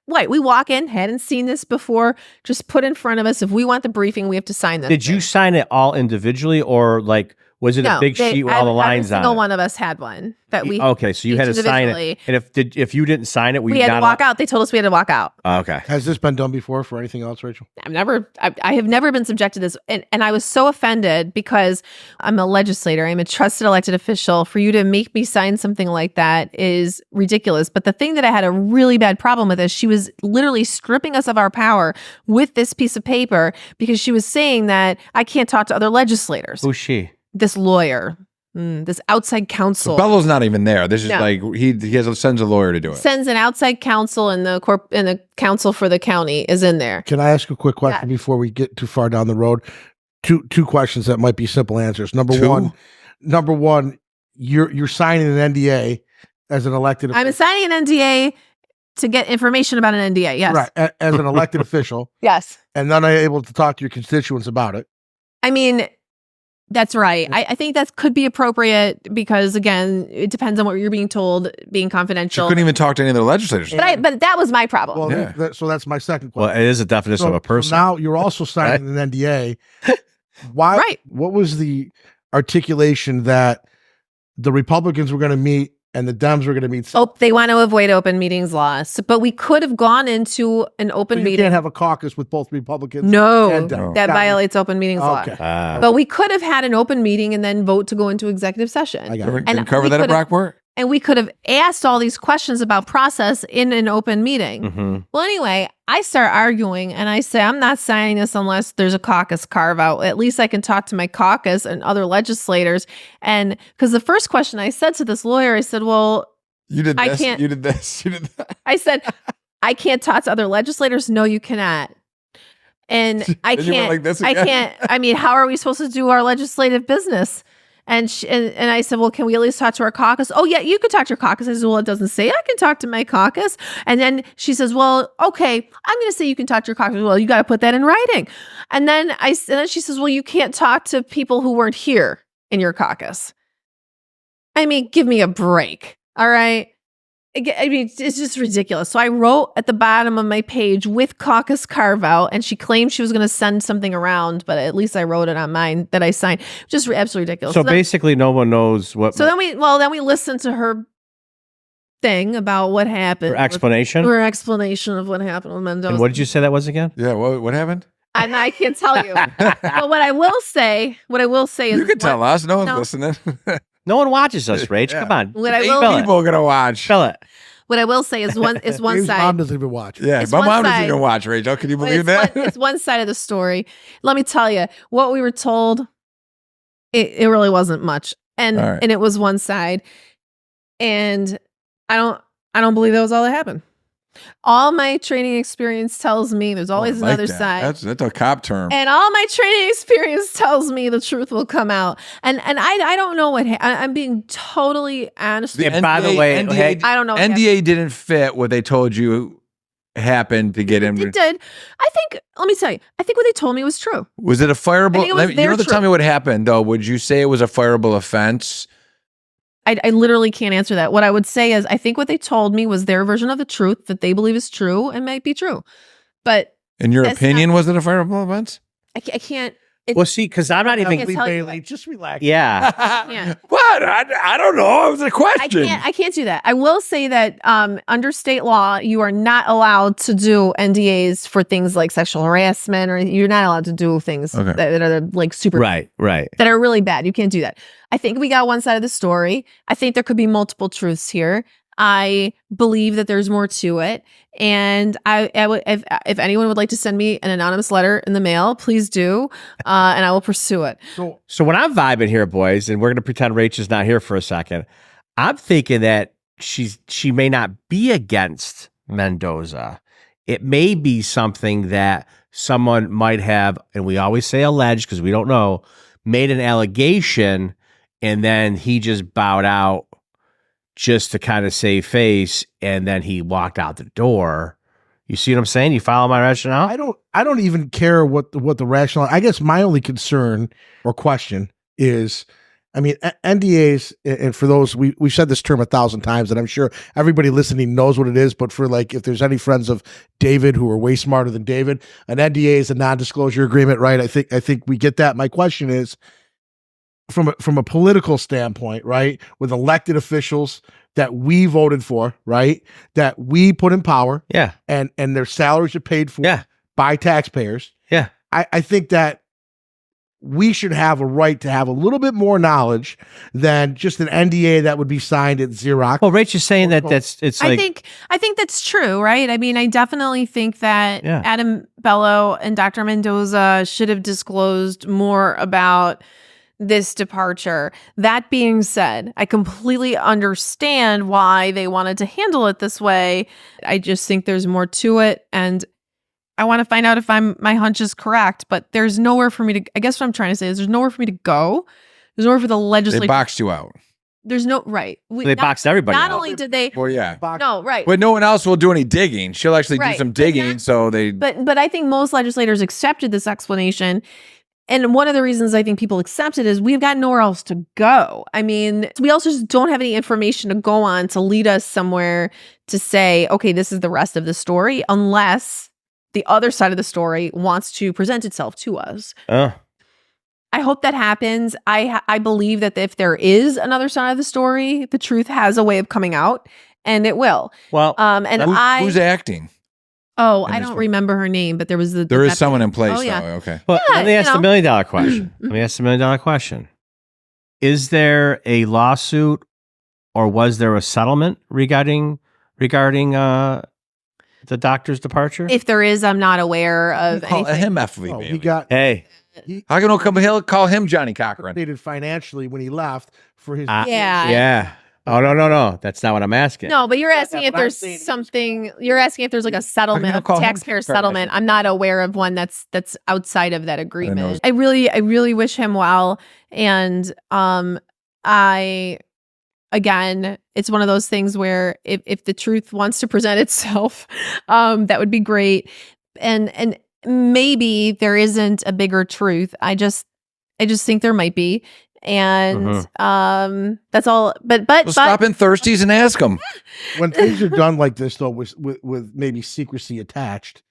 D: Wait, we walk in, hadn't seen this before, just put in front of us. If we want the briefing, we have to sign this.
B: Did you sign it all individually or like, was it a big sheet with all the lines on it?
D: Every single one of us had one that we.
B: Okay, so you had to sign it. And if you didn't sign it,
D: we had to walk out. They told us we had to walk out.
B: Okay.
A: Has this been done before for anything else, Rachel?
D: I have never been subjected to this. And I was so offended because I'm a legislator. I'm a trusted elected official. For you to make me sign something like that is ridiculous. But the thing that I had a really bad problem with is she was literally stripping us of our power with this piece of paper because she was saying that I can't talk to other legislators.
B: Who's she?
D: This lawyer, this outside counsel.
C: Bello's not even there. This is like he sends a lawyer to do it.
D: Sends an outside counsel, and the counsel for the county is in there.
A: Can I ask a quick question before we get too far down the road? Two questions that might be simple answers. Number one, you're signing an NDA as an elected official.
D: I'm signing an NDA to get information about an NDA. Yes,
A: right. As an elected official.
D: Yes,
A: and then I'm able to talk to your constituents about it.
D: I mean, That's right. I think that could be appropriate because, again, it depends on what you're being told, being
C: She
D: confidential.
C: couldn't even talk to any of the legislators.
D: But that was my problem.
A: Well,
C: Yeah.
A: so that's my second
B: Well,
A: question.
B: it is a definition of a person.
A: So now you're also signing an NDA. Why?
D: Right.
A: What was the articulation that the Republicans were going to meet and the Dems were going to meet?
D: Oh, they want to avoid open meetings laws. But we could have gone into an open
A: You
D: meeting.
A: can't have a caucus with both Republicans.
D: No,
A: and
C: No.
D: that
A: Got it.
D: violates open meetings law.
A: Okay.
D: But we could have had an open meeting and then vote to go into executive session.
A: I got
C: Can
A: it.
C: we
D: And
C: cover
D: we
C: that at
D: could've-
C: Brockport?
D: And we could have asked all these questions about process in an open meeting.
B: Mhm.
D: Well, anyway, I start arguing and I say, I'm not signing this unless there's a caucus carve out. At least I can talk to my caucus and other legislators. And because the first question I said to this lawyer, I said, well,
C: You did
D: I
C: this.
D: can't-
C: You did this. You did that.
D: I said, I can't talk to other legislators. No, you cannot. And I
C: And you went
D: can't,
C: like this
D: I
C: again?
D: can't, I mean, how are we supposed to do our legislative business? And I said, well, can we at least talk to our caucus? Oh, yeah, you could talk to your caucus. I said, well, it doesn't say I can talk to my caucus. And then she says, well, okay, I'm going to say you can talk to your caucus. Well, you got to put that in writing. And then she says, well, you can't talk to people who weren't here in your caucus. I mean, give me a break. All right. I mean, it's just ridiculous. So I wrote at the bottom of my page with caucus carve out, and she claimed she was going to send something around, but at least I wrote it on mine that I signed. Just absolutely ridiculous.
B: So
D: then-
B: basically, no one knows what
D: then we listened to her thing about what happened.
B: her explanation.
D: Her explanation of what happened with Mendoza.
B: And what did you say that was again?
C: Yeah. What happened?
D: And I can't tell you. But what I will say is
C: You can tell us. No one's
D: No.
C: listening.
B: No one watches us, Rach.
C: Yeah.
B: Come on.
D: What I
C: Eight
D: will-
C: people are gonna watch.
B: Spell it.
D: What I will say is one
A: Dave's
D: side.
A: mom doesn't even watch.
C: Yeah,
D: It's
C: my
D: one
C: mom doesn't
D: side.
C: even watch, Rachel. Can you
D: But
C: believe that?
D: it's one side of the story. Let me tell you, what we were told, it really wasn't much, and
C: All right.
D: and it was one side, and I don't believe that was all that happened. All my training experience tells me there's always
C: Oh, I like
D: another
C: that.
D: side.
C: That's a cop term.
D: And all my training experience tells me the truth will come out. And I don't know what I'm being totally honest.
C: The
B: And by the way,
C: NDA,
B: hey,
D: I don't know. What happened.
C: NDA didn't fit what they told you happened to get him.
D: It did. I think. Let me tell you. I think what they told me was true.
C: Was it a fireable?
D: I think it was
C: You
D: their
C: don't have to tell
D: truth.
C: me what happened though. Would you say it was a fireable offense?
D: I literally can't answer that. What I would say is I think what they told me was their version of the truth that they believe is true and might be true. But
C: In your
D: That's
C: opinion, was it a fireable offense?
D: I can't.
B: Well, see, because I'm not
D: I
B: even.
D: can't tell you
A: Bailey, just relax.
B: Yeah.
D: Yeah.
C: What? I don't know. It was a question.
D: I can't do that. I will say that under state law, you are not allowed to do NDAs for things like sexual harassment, or you're not allowed to do things
C: Okay.
D: that are like super
B: Right.
D: that are really bad. You can't do that. I think we got one side of the story. I think there could be multiple truths here. I believe that there's more to it. And I would, if anyone would like to send me an anonymous letter in the mail, please do. And I will pursue it.
B: So when I'm vibing here, boys, and we're going to pretend Rach is not here for a second, I'm thinking that she may not be against Mendoza. It may be something that someone might have, and we always say alleged because we don't know, made an allegation, and then he just bowed out just to kind of save face, and then he walked out the door. You see what I'm saying? You follow my rationale?
A: I don't even care what the rationale. I guess my only concern or question is, I mean, NDAs, and for those, we've said this term 1,000 times, and I'm sure everybody listening knows what it is, but for like, if there's any friends of David who are way smarter than David, an NDA is a non-disclosure agreement, right? I think we get that. My question is, from a political standpoint, right, with elected officials that we voted for, right, that we put in power,
B: Yeah.
A: and their salaries are paid for
B: Yeah.
A: by taxpayers.
B: Yeah.
A: I think that we should have a right to have a little bit more knowledge than just an NDA that would be signed at Xerox.
B: Well, Rach is saying that it's like,
D: I think that's true, right? I mean, I definitely think that
B: Yeah.
D: Adam Bello and Dr. Mendoza should have disclosed more about this departure. That being said, I completely understand why they wanted to handle it this way. I just think there's more to it, and I want to find out if my hunch is correct, but there's nowhere for me to, I guess what I'm trying to say is there's nowhere for me to go. There's nowhere for the
C: They
D: legislature.
C: boxed you out.
D: There's no, right.
B: they boxed everybody
D: Not
B: out.
D: only did they,
C: Well, yeah.
D: no, right.
C: But no one else will do any digging. She'll actually do
D: Right.
C: some digging. So they.
D: But I think most legislators accepted this explanation. And one of the reasons I think people accept it is we've got nowhere else to go. I mean, we also just don't have any information to go on to lead us somewhere to say, okay, this is the rest of the story, unless the other side of the story wants to present itself to us. I hope that happens. I believe that if there is another side of the story, the truth has a way of coming out, and it will.
B: Well,
C: who's acting?
D: Oh, I don't remember her name, but there was
C: there is someone in place.
D: Oh, yeah.
C: Though. Okay.
B: Well, let me ask the $1 million question. Let me ask the $1 million question. Is there a lawsuit, or was there a settlement regarding the doctor's departure?
D: If there is, I'm not aware of
C: Call
D: anything.
C: him FV.
A: Oh,
C: baby.
A: he got
C: How can he'll call him Johnny Cochran?
A: compensated financially when he left for his.
B: Yeah. Oh, no. That's not what I'm asking.
D: No, but you're asking if
A: what I'm
D: there's
A: saying is-
D: something. You're asking if there's like a settlement, a
C: call him
D: taxpayer settlement. I'm not aware of one that's outside of that
C: know.
D: agreement. I really wish him well, and again, it's one of those things where if the truth wants to present itself, that would be great. And maybe there isn't a bigger truth. I just think there might be. And that's all. But
C: stop in Thirsties and ask them.
A: When things are done like this, though, with maybe secrecy attached,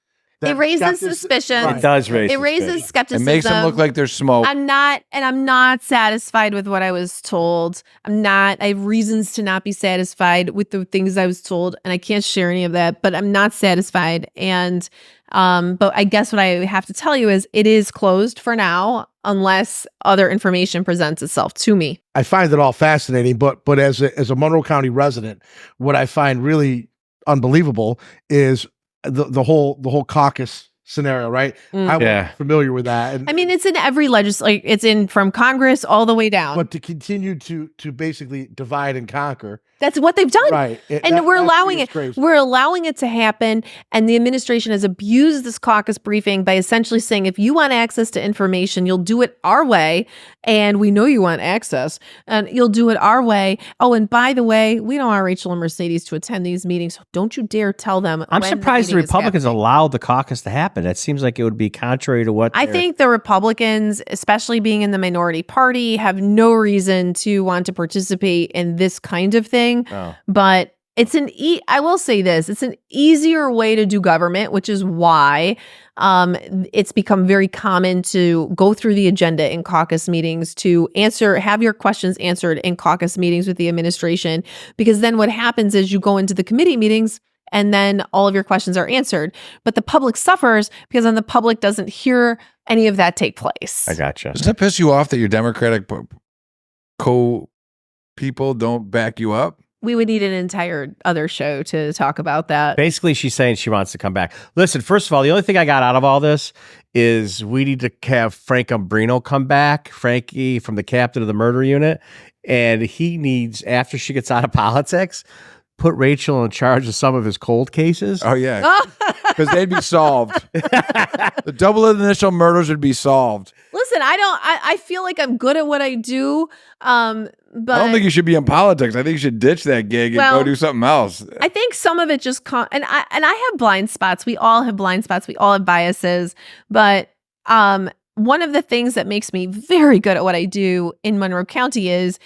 D: it raises suspicion.
B: It does raise.
D: It raises skepticism.
C: It makes them look like there's smoke.
D: I'm not satisfied with what I was told. I have reasons to not be satisfied with the things I was told, and I can't share any of that, but I'm not satisfied. And but I guess what I have to tell you is it is closed for now unless other information presents itself to me.
A: I find it all fascinating, but as a Monroe County resident, what I find really unbelievable is the whole caucus scenario, right? I'm familiar with that. And,
D: I mean, it's in every legislature. It's in from Congress all the way down.
A: but to continue to basically divide and conquer,
D: that's what they've done.
A: right?
D: We're allowing it.
A: Crazy.
D: We're allowing it to happen. And the administration has abused this caucus briefing by essentially saying, if you want access to information, you'll do it our way. And we know you want access, and you'll do it our way. Oh, and by the way, we don't want Rachel and Mercedes to attend these meetings. So don't you dare tell them.
B: I'm
D: when
B: surprised the
D: meeting is
B: Republicans
D: happening.
B: allowed the caucus to happen. That seems like it would be contrary to what
D: I think the Republicans, especially being in the minority party, have no reason to want to participate in this kind of thing.
B: Oh.
D: But it's I will say this, it's an easier way to do government, which is why it's become very common to go through the agenda in caucus meetings, to have your questions answered in caucus meetings with the administration, because then what happens is you go into the committee meetings and then all of your questions are answered. But the public suffers because then the public doesn't hear any of that take place.
B: I gotcha.
C: Does that piss you off that your Democratic people don't back you up?
D: We would need an entire other show to talk about that.
B: Basically, she's saying she wants to come back. Listen, first of all, the only thing I got out of all this is we need to have Frank Umbrino come back, Frankie from the captain of the murder unit, and he needs, after she gets out of politics, put Rachel in charge of some of his cold cases.
C: Oh, yeah. Because they'd be solved. The double initial murders would be solved.
D: Listen, I feel like I'm good at what I do. But
C: I don't think you should be in politics. I think you should ditch that gig and go do something else.
D: I think some of it just and I have blind spots. We all have blind spots. We all have biases. But one of the things that makes me very good at what I do in Monroe County is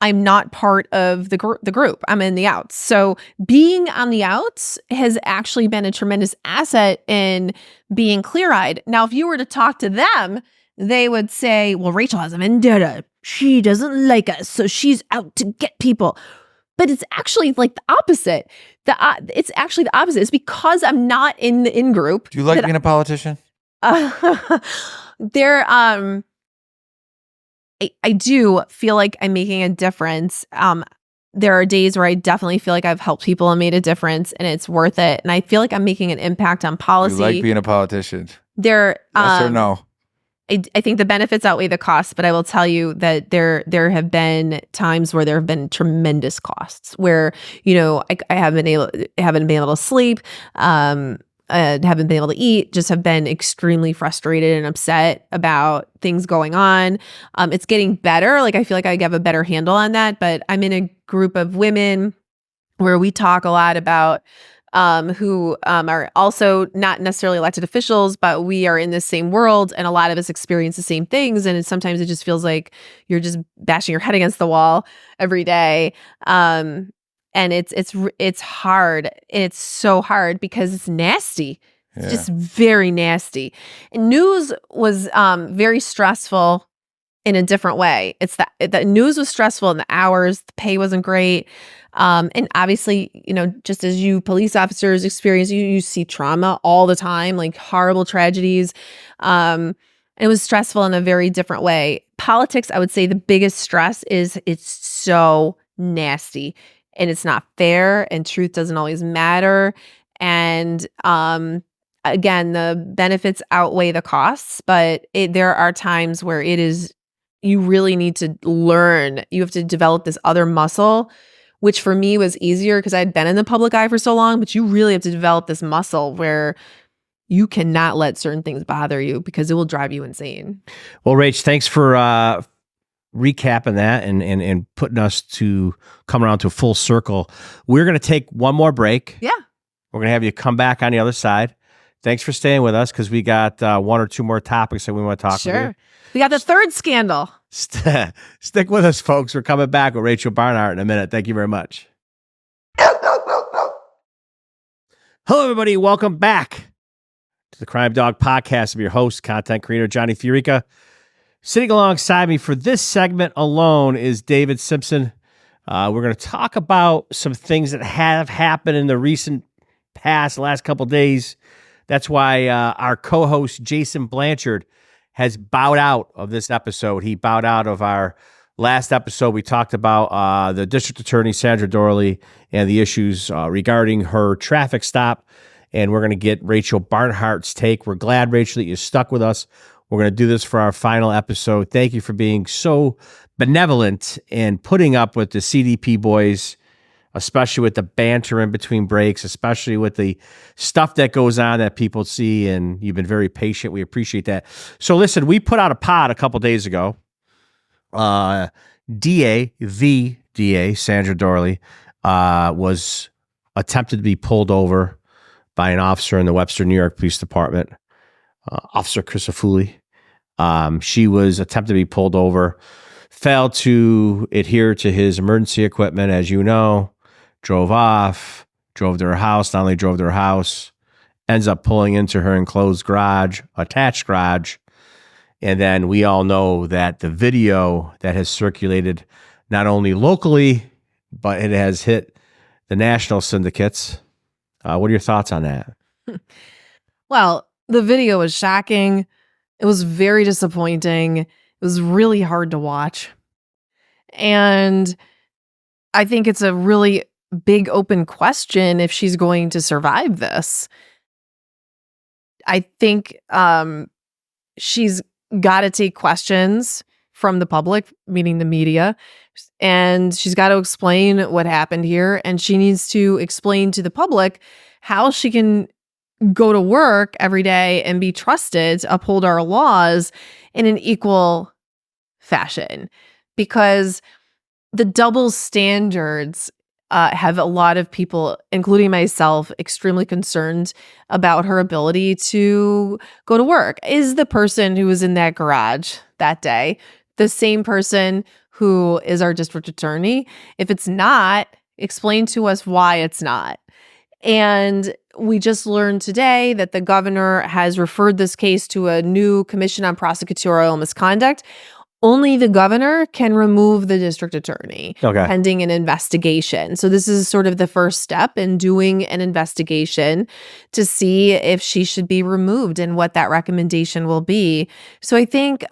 D: I'm not part of the group. I'm in the outs. So being on the outs has actually been a tremendous asset in being clear-eyed. Now, if you were to talk to them, they would say, well, Rachel has a vendetta. She doesn't like us, so she's out to get people. But it's actually like the opposite. It's actually the opposite. It's because I'm not in the in-group.
C: Do you like being a politician?
D: I do feel like I'm making a difference. There are days where I definitely feel like I've helped people and made a difference, and it's worth it. And I feel like I'm making an impact on policy.
C: You like being a politician?
D: Yes
C: or no?
D: I think the benefits outweigh the costs, but I will tell you that there have been times where there have been tremendous costs where, I haven't been able to sleep, haven't been able to eat, just have been extremely frustrated and upset about things going on. It's getting better. Like, I feel like I have a better handle on that, but I'm in a group of women where we talk a lot about who are also not necessarily elected officials, but we are in the same world, and a lot of us experience the same things. And sometimes it just feels like you're just bashing your head against the wall every day. And it's hard. It's so hard because it's nasty. It's just very nasty. And news was very stressful in a different way. It's that the news was stressful in the hours, the pay wasn't great. And obviously, just as you police officers experience, you see trauma all the time, like horrible tragedies. It was stressful in a very different way. Politics, I would say the biggest stress is it's so nasty and it's not fair and truth doesn't always matter. And again, the benefits outweigh the costs, but there are times where you really need to learn. You have to develop this other muscle, which for me was easier because I'd been in the public eye for so long, but you really have to develop this muscle where you cannot let certain things bother you because it will drive you insane.
B: Well, Rach, thanks for recapping that and putting us to come around to a full circle. We're going to take one more break.
D: Yeah.
B: We're going to have you come back on the other side. Thanks for staying with us because we got one or two more topics that we want to talk about. Sure.
D: We got the third scandal.
B: Stick with us, folks. We're coming back with Rachel Barnhart in a minute. Thank you very much. Hello, everybody. Welcome back to the Crime Dawg Podcast. I'm your host, content creator Johnny FIORICA. Sitting alongside me for this segment alone is David Simpson. We're going to talk about some things that have happened in the recent past, the last couple of days. That's why our co-host, Jason Blanchard, has bowed out of this episode. He bowed out of our last episode. We talked about the district attorney, Sandra Doorley, and the issues regarding her traffic stop. And we're going to get Rachel Barnhart's take. We're glad, Rachel, that you stuck with us. We're going to do this for our final episode. Thank you for being so benevolent and putting up with the CDP boys, especially with the banter in between breaks, especially with the stuff that goes on that people see, and you've been very patient. We appreciate that. So listen, we put out a pod a couple days ago. The DA, Sandra Doorley, was attempted to be pulled over by an officer in the Webster, New York Police Department, Officer Crisafulli. She was attempted to be pulled over, failed to adhere to his emergency equipment, as you know, drove off, drove to her house, not only drove to her house, ends up pulling into her enclosed garage, attached garage. And then we all know that the video that has circulated not only locally, but it has hit the national syndicates. What are your thoughts on that?
D: Well, the video was shocking. It was very disappointing. It was really hard to watch. And I think it's a really big open question if she's going to survive this. I think she's got to take questions from the public, meaning the media, and she's got to explain what happened here, and she needs to explain to the public how she can go to work every day and be trusted to uphold our laws in an equal fashion, because the double standards have a lot of people, including myself, extremely concerned about her ability to go to work. Is the person who was in that garage that day the same person who is our district attorney? If it's not, explain to us why it's not. And we just learned today that the governor has referred this case to a new commission on prosecutorial misconduct. Only the governor can remove the district attorney pending an investigation. So this is sort of the first step in doing an investigation to see if she should be removed and what that recommendation will be. So I think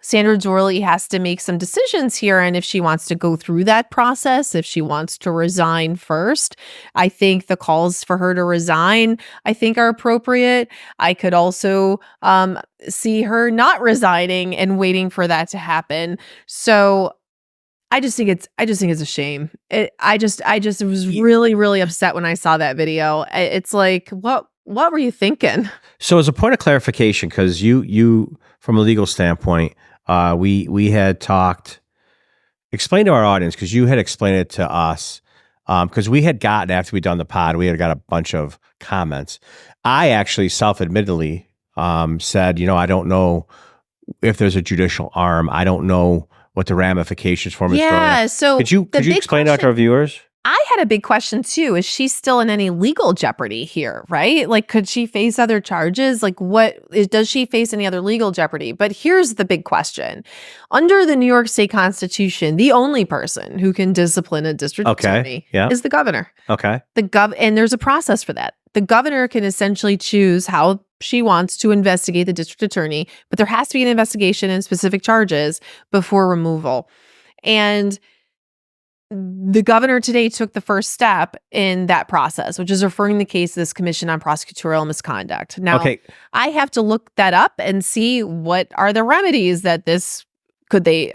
D: Sandra Doorley has to make some decisions here, and if she wants to go through that process, if she wants to resign first. I think the calls for her to resign, I think, are appropriate. I could also see her not resigning and waiting for that to happen. So I just think it's a shame. I just was really, really upset when I saw that video. It's like, what were you thinking?
B: So as a point of clarification, because you from a legal standpoint, we had talked, explain to our audience, because you had explained it to us. because we had gotten, after we'd done the pod, we had got a bunch of comments. I actually self-admittedly said, I don't know if there's a judicial arm. I don't know what the ramifications for me.
D: Yeah. So
B: could you explain that to our viewers?
D: I had a big question too. Is she still in any legal jeopardy here, right? Like, could she face other charges? Like, does she face any other legal jeopardy? But here's the big question. Under the New York State Constitution, the only person who can discipline a district attorney is the governor.
B: Okay.
D: And there's a process for that. The governor can essentially choose how she wants to investigate the district attorney, but there has to be an investigation and specific charges before removal. And the governor today took the first step in that process, which is referring the case to this Commission on Prosecutorial Misconduct. Now, I have to look that up and see what are the remedies that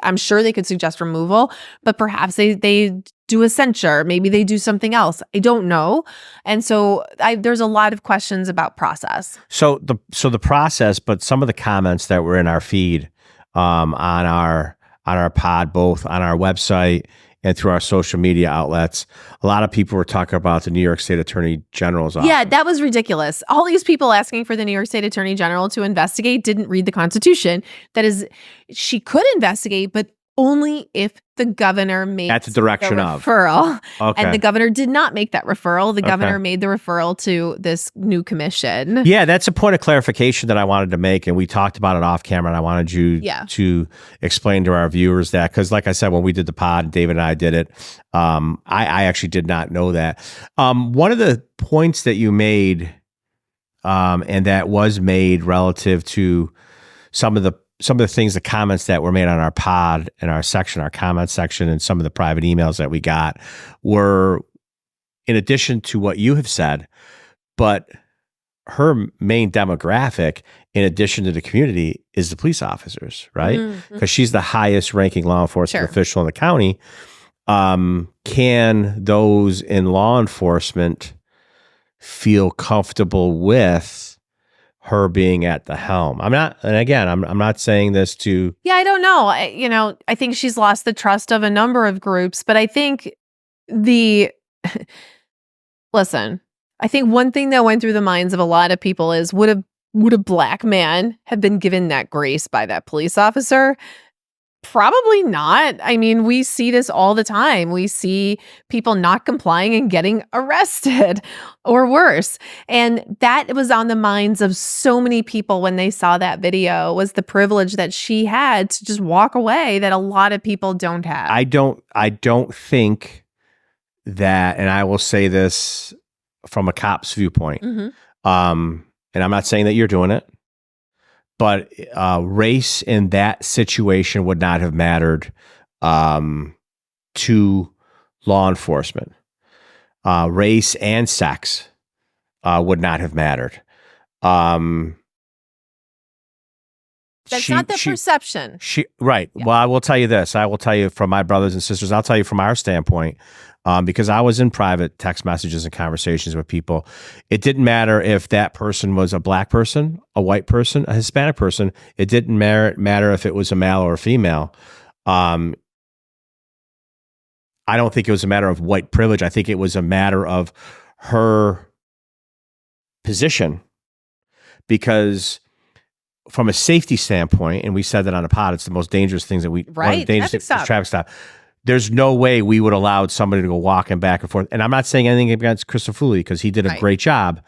D: I'm sure they could suggest removal, but perhaps they do a censure. Maybe they do something else. I don't know. And so there's a lot of questions about process.
B: So the process, but some of the comments that were in our feed on our pod, both on our website and through our social media outlets, a lot of people were talking about the New York State Attorney General's office.
D: Yeah, that was ridiculous. All these people asking for the New York State Attorney General to investigate didn't read the Constitution. That is, she could investigate, but only if the governor made
B: at the direction
D: the
B: of
D: referral.
B: Okay.
D: And the governor did not make that referral. The governor made the referral to this new commission.
B: Yeah, that's a point of clarification that I wanted to make, and we talked about it off camera, and I wanted you to explain to our viewers that, because like I said, when we did the pod, David and I did it, I actually did not know that. One of the points that you made, and that was made relative to some of the things, the comments that were made on our pod and our comment section, and some of the private emails that we got were in addition to what you have said, but her main demographic, in addition to the community, is the police officers, right? Because she's the highest ranking law enforcement official in the county. Can those in law enforcement feel comfortable with her being at the helm? I'm not saying this to...
D: Yeah, I don't know. I think she's lost the trust of a number of groups, but I think listen, I think one thing that went through the minds of a lot of people is, would a black man have been given that grace by that police officer? Probably not. I mean, we see this all the time. We see people not complying and getting arrested or worse. And that was on the minds of so many people when they saw that video, was the privilege that she had to just walk away that a lot of people don't have.
B: I don't think that, and I will say this from a cop's viewpoint, and I'm not saying that you're doing it, but race in that situation would not have mattered to law enforcement. Race and sex would not have mattered.
D: That's not the perception.
B: Right. Yeah. Well, I will tell you this. I will tell you from my brothers and sisters. I'll tell you from our standpoint, because I was in private text messages and conversations with people. It didn't matter if that person was a black person, a white person, a Hispanic person. It didn't matter if it was a male or a female. I don't think it was a matter of white privilege. I think it was a matter of her position, because from a safety standpoint, and we said that on a pod, it's the most dangerous things that traffic stop. There's no way we would allow somebody to go walking back and forth. And I'm not saying anything against Christopher Foley, because he did a great job.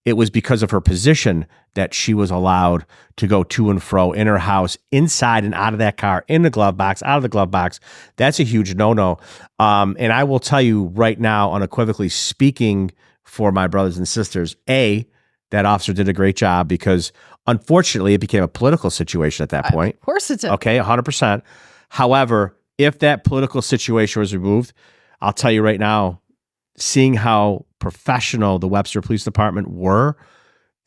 B: It was because of her position that she was allowed to go to and fro in her house, inside and out of that car, in the glove box, out of the glove box. That's a huge no-no. And I will tell you right now, unequivocally speaking for my brothers and sisters, that officer did a great job, because unfortunately it became a political situation at that point.
D: Of course it did.
B: Okay, 100%. However, if that political situation was removed, I'll tell you right now, seeing how professional the Webster Police Department were,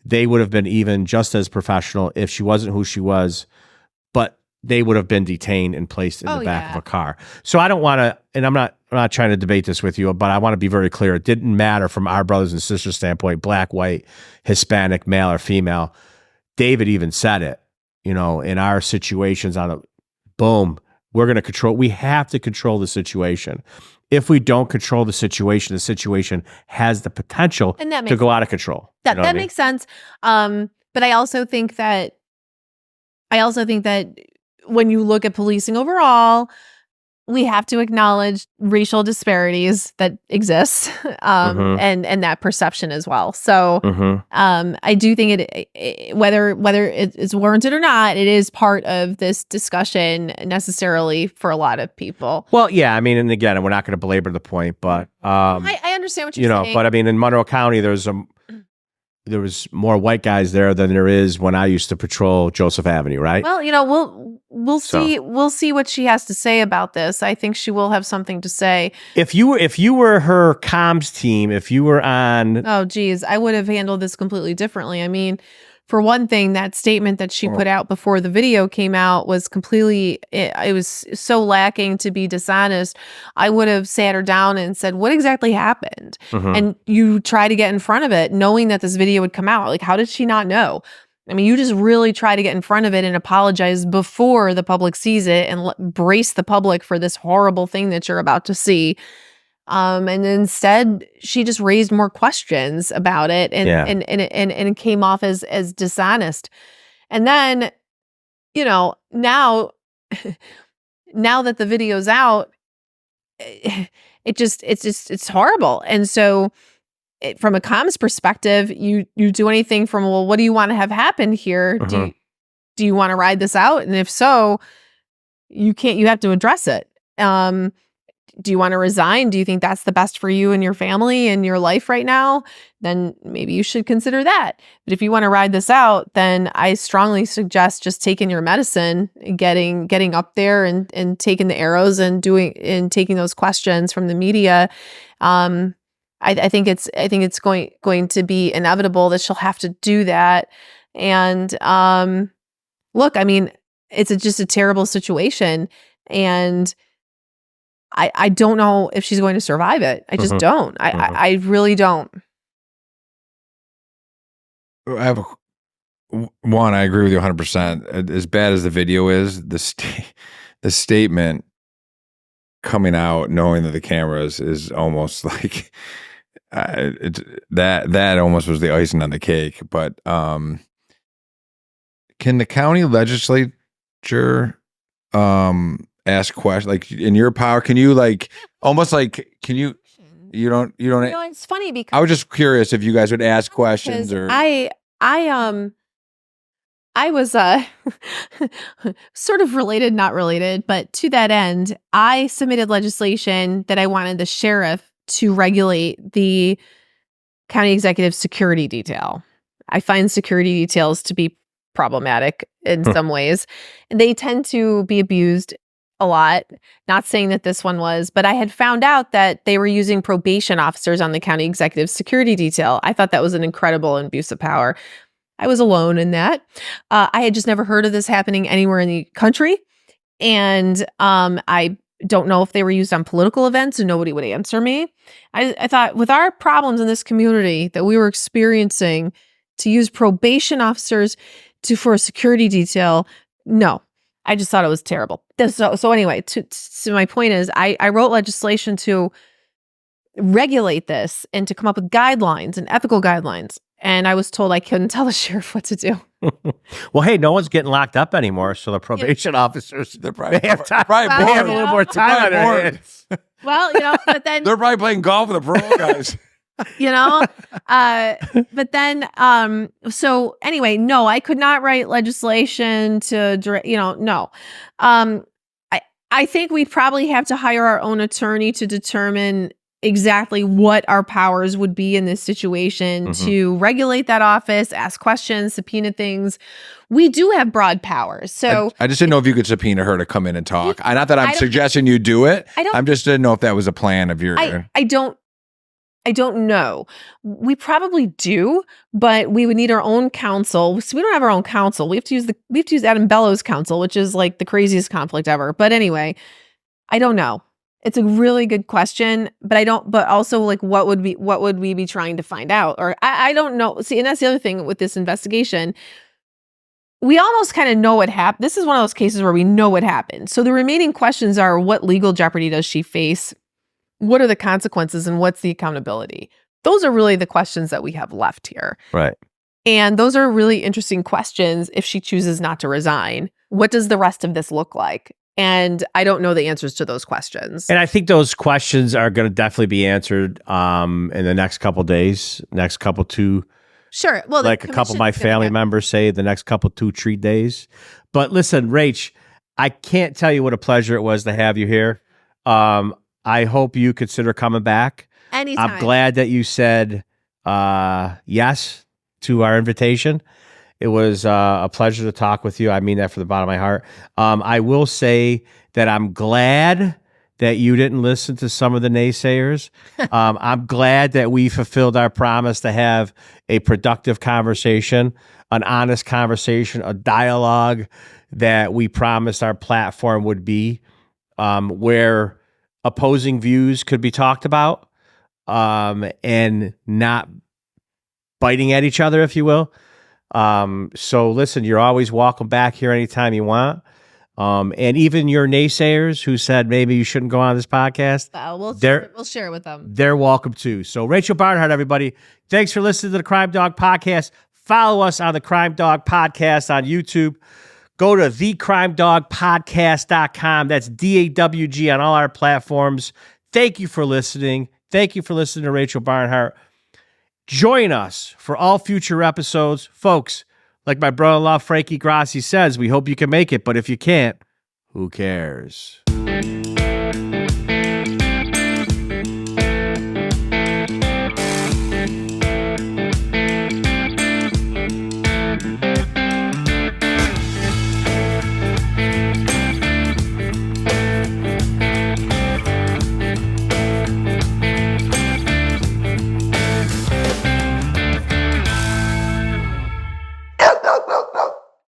B: they would have been even just as professional if she wasn't who she was, but they would have been detained and placed in the back of a car. So I don't want to, and I'm not trying to debate this with you, but I want to be very clear. It didn't matter from our brothers and sisters standpoint, black, white, Hispanic, male or female. David even said it, in our situations we have to control the situation. if we don't control the situation has the potential
D: And that
B: to go out of control.
D: That
B: You know what I mean?
D: makes sense. But I also think that when you look at policing overall, we have to acknowledge racial disparities that exist, and that perception as well. So, I do think whether it's warranted or not, it is part of this discussion necessarily for a lot of people.
B: Well, yeah, I mean, and again, we're not going to belabor the point, but
D: I understand what you're saying.
B: but I mean, in Monroe County, there was more white guys there than there is when I used to patrol Joseph Avenue, right?
D: Well, we'll see what she has to say about this. I think she will have something to say.
B: If you were her comms team, if you were on,
D: oh geez, I would have handled this completely differently. I mean, for one thing, that statement that she put out before the video came out was completely, it was so lacking to be dishonest. I would have sat her down and said, what exactly happened? And you try to get in front of it knowing that this video would come out. Like, how did she not know? I mean, you just really try to get in front of it and apologize before the public sees it and brace the public for this horrible thing that you're about to see. And instead, she just raised more questions about it, and it came off as dishonest. And then, now that the video's out, it's horrible. And so, from a comms perspective, you do anything from, well, what do you want to have happen here? Do you want to ride this out? And if so, you have to address it. Do you want to resign? Do you think that's the best for you and your family and your life right now? Then maybe you should consider that. But if you want to ride this out, then I strongly suggest just taking your medicine, getting up there and taking the arrows and taking those questions from the media. I think it's going to be inevitable that she'll have to do that. And look, I mean, it's just a terrible situation, and I don't know if she's going to survive it. I just don't. I really don't.
C: I have I agree with you 100%. As bad as the video is, the statement coming out knowing that the cameras is almost like that almost was the icing on the cake. But can the county legislature ask questions, like, in your power? Can you you don't
D: It's funny because
C: I was just curious if you guys would ask questions, or
D: I was sort of related, not related, but to that end, I submitted legislation that I wanted the sheriff to regulate the county executive security detail. I find security details to be problematic in some ways, and they tend to be abused a lot. Not saying that this one was, but I had found out that they were using probation officers on the county executive security detail. I thought that was an incredible abuse of power. I was alone in that. I had just never heard of this happening anywhere in the country. And I don't know if they were used on political events, and nobody would answer me. I thought, with our problems in this community that we were experiencing, to use probation officers for a security detail, no. I just thought it was terrible. So anyway, so my point is, I wrote legislation to regulate this and to come up with guidelines and ethical guidelines. And I was told I couldn't tell the sheriff what to do.
B: Well, hey, no one's getting locked up anymore, so the probation officers,
C: they're probably
B: have time.
C: Probably
B: They
C: bored.
B: have a little more time on their hands.
D: Well, but then
C: They're probably playing golf with the pro guys.
D: But then, so anyway, no, I could not write legislation to, no. I think we'd probably have to hire our own attorney to determine exactly what our powers would be in this situation to regulate that office, ask questions, subpoena things. We do have broad powers. So
C: I just didn't know if you could subpoena her to come in and talk. Not that I'm suggesting you do it. I'm just didn't know if that was a plan of your.
D: I don't know. We probably do, but we would need our own counsel. So we don't have our own counsel. We have to use Adam Bellows' counsel, which is like the craziest conflict ever. But anyway, I don't know. It's a really good question, but also, like, what would we be trying to find out? Or I don't know. See, and that's the other thing with this investigation. We almost kind of know what happened. This is one of those cases where we know what happened. So the remaining questions are, what legal jeopardy does she face? what are the consequences and what's the accountability? Those are really the questions that we have left here.
B: Right.
D: And those are really interesting questions if she chooses not to resign. What does the rest of this look like? And I don't know the answers to those questions.
B: And I think those questions are going to definitely be answered in the next couple days, next couple two.
D: Sure. Well,
B: like a couple of my family members say, the next couple 2-3 days. But listen, Rach, I can't tell you what a pleasure it was to have you here. I hope you consider coming back.
D: Anytime.
B: I'm glad that you said yes to our invitation. It was a pleasure to talk with you. I mean that from the bottom of my heart. I will say that I'm glad that you didn't listen to some of the naysayers. I'm glad that we fulfilled our promise to have a productive conversation, an honest conversation, a dialogue that we promised our platform would be, where opposing views could be talked about, and not biting at each other, if you will. So listen, you're always welcome back here anytime you want. And even your naysayers who said maybe you shouldn't go on this podcast,
D: we'll share it with them.
B: They're welcome too. So Rachel Barnhart, everybody, thanks for listening to the Crime Dawg Podcast. Follow us on the Crime Dawg Podcast on YouTube. Go to thecrimedawgpodcast.com. That's DAWG on all our platforms. Thank you for listening. Thank you for listening to Rachel Barnhart. Join us for all future episodes. Folks, like my brother-in-law Frankie Grassi says, we hope you can make it, but if you can't, who cares?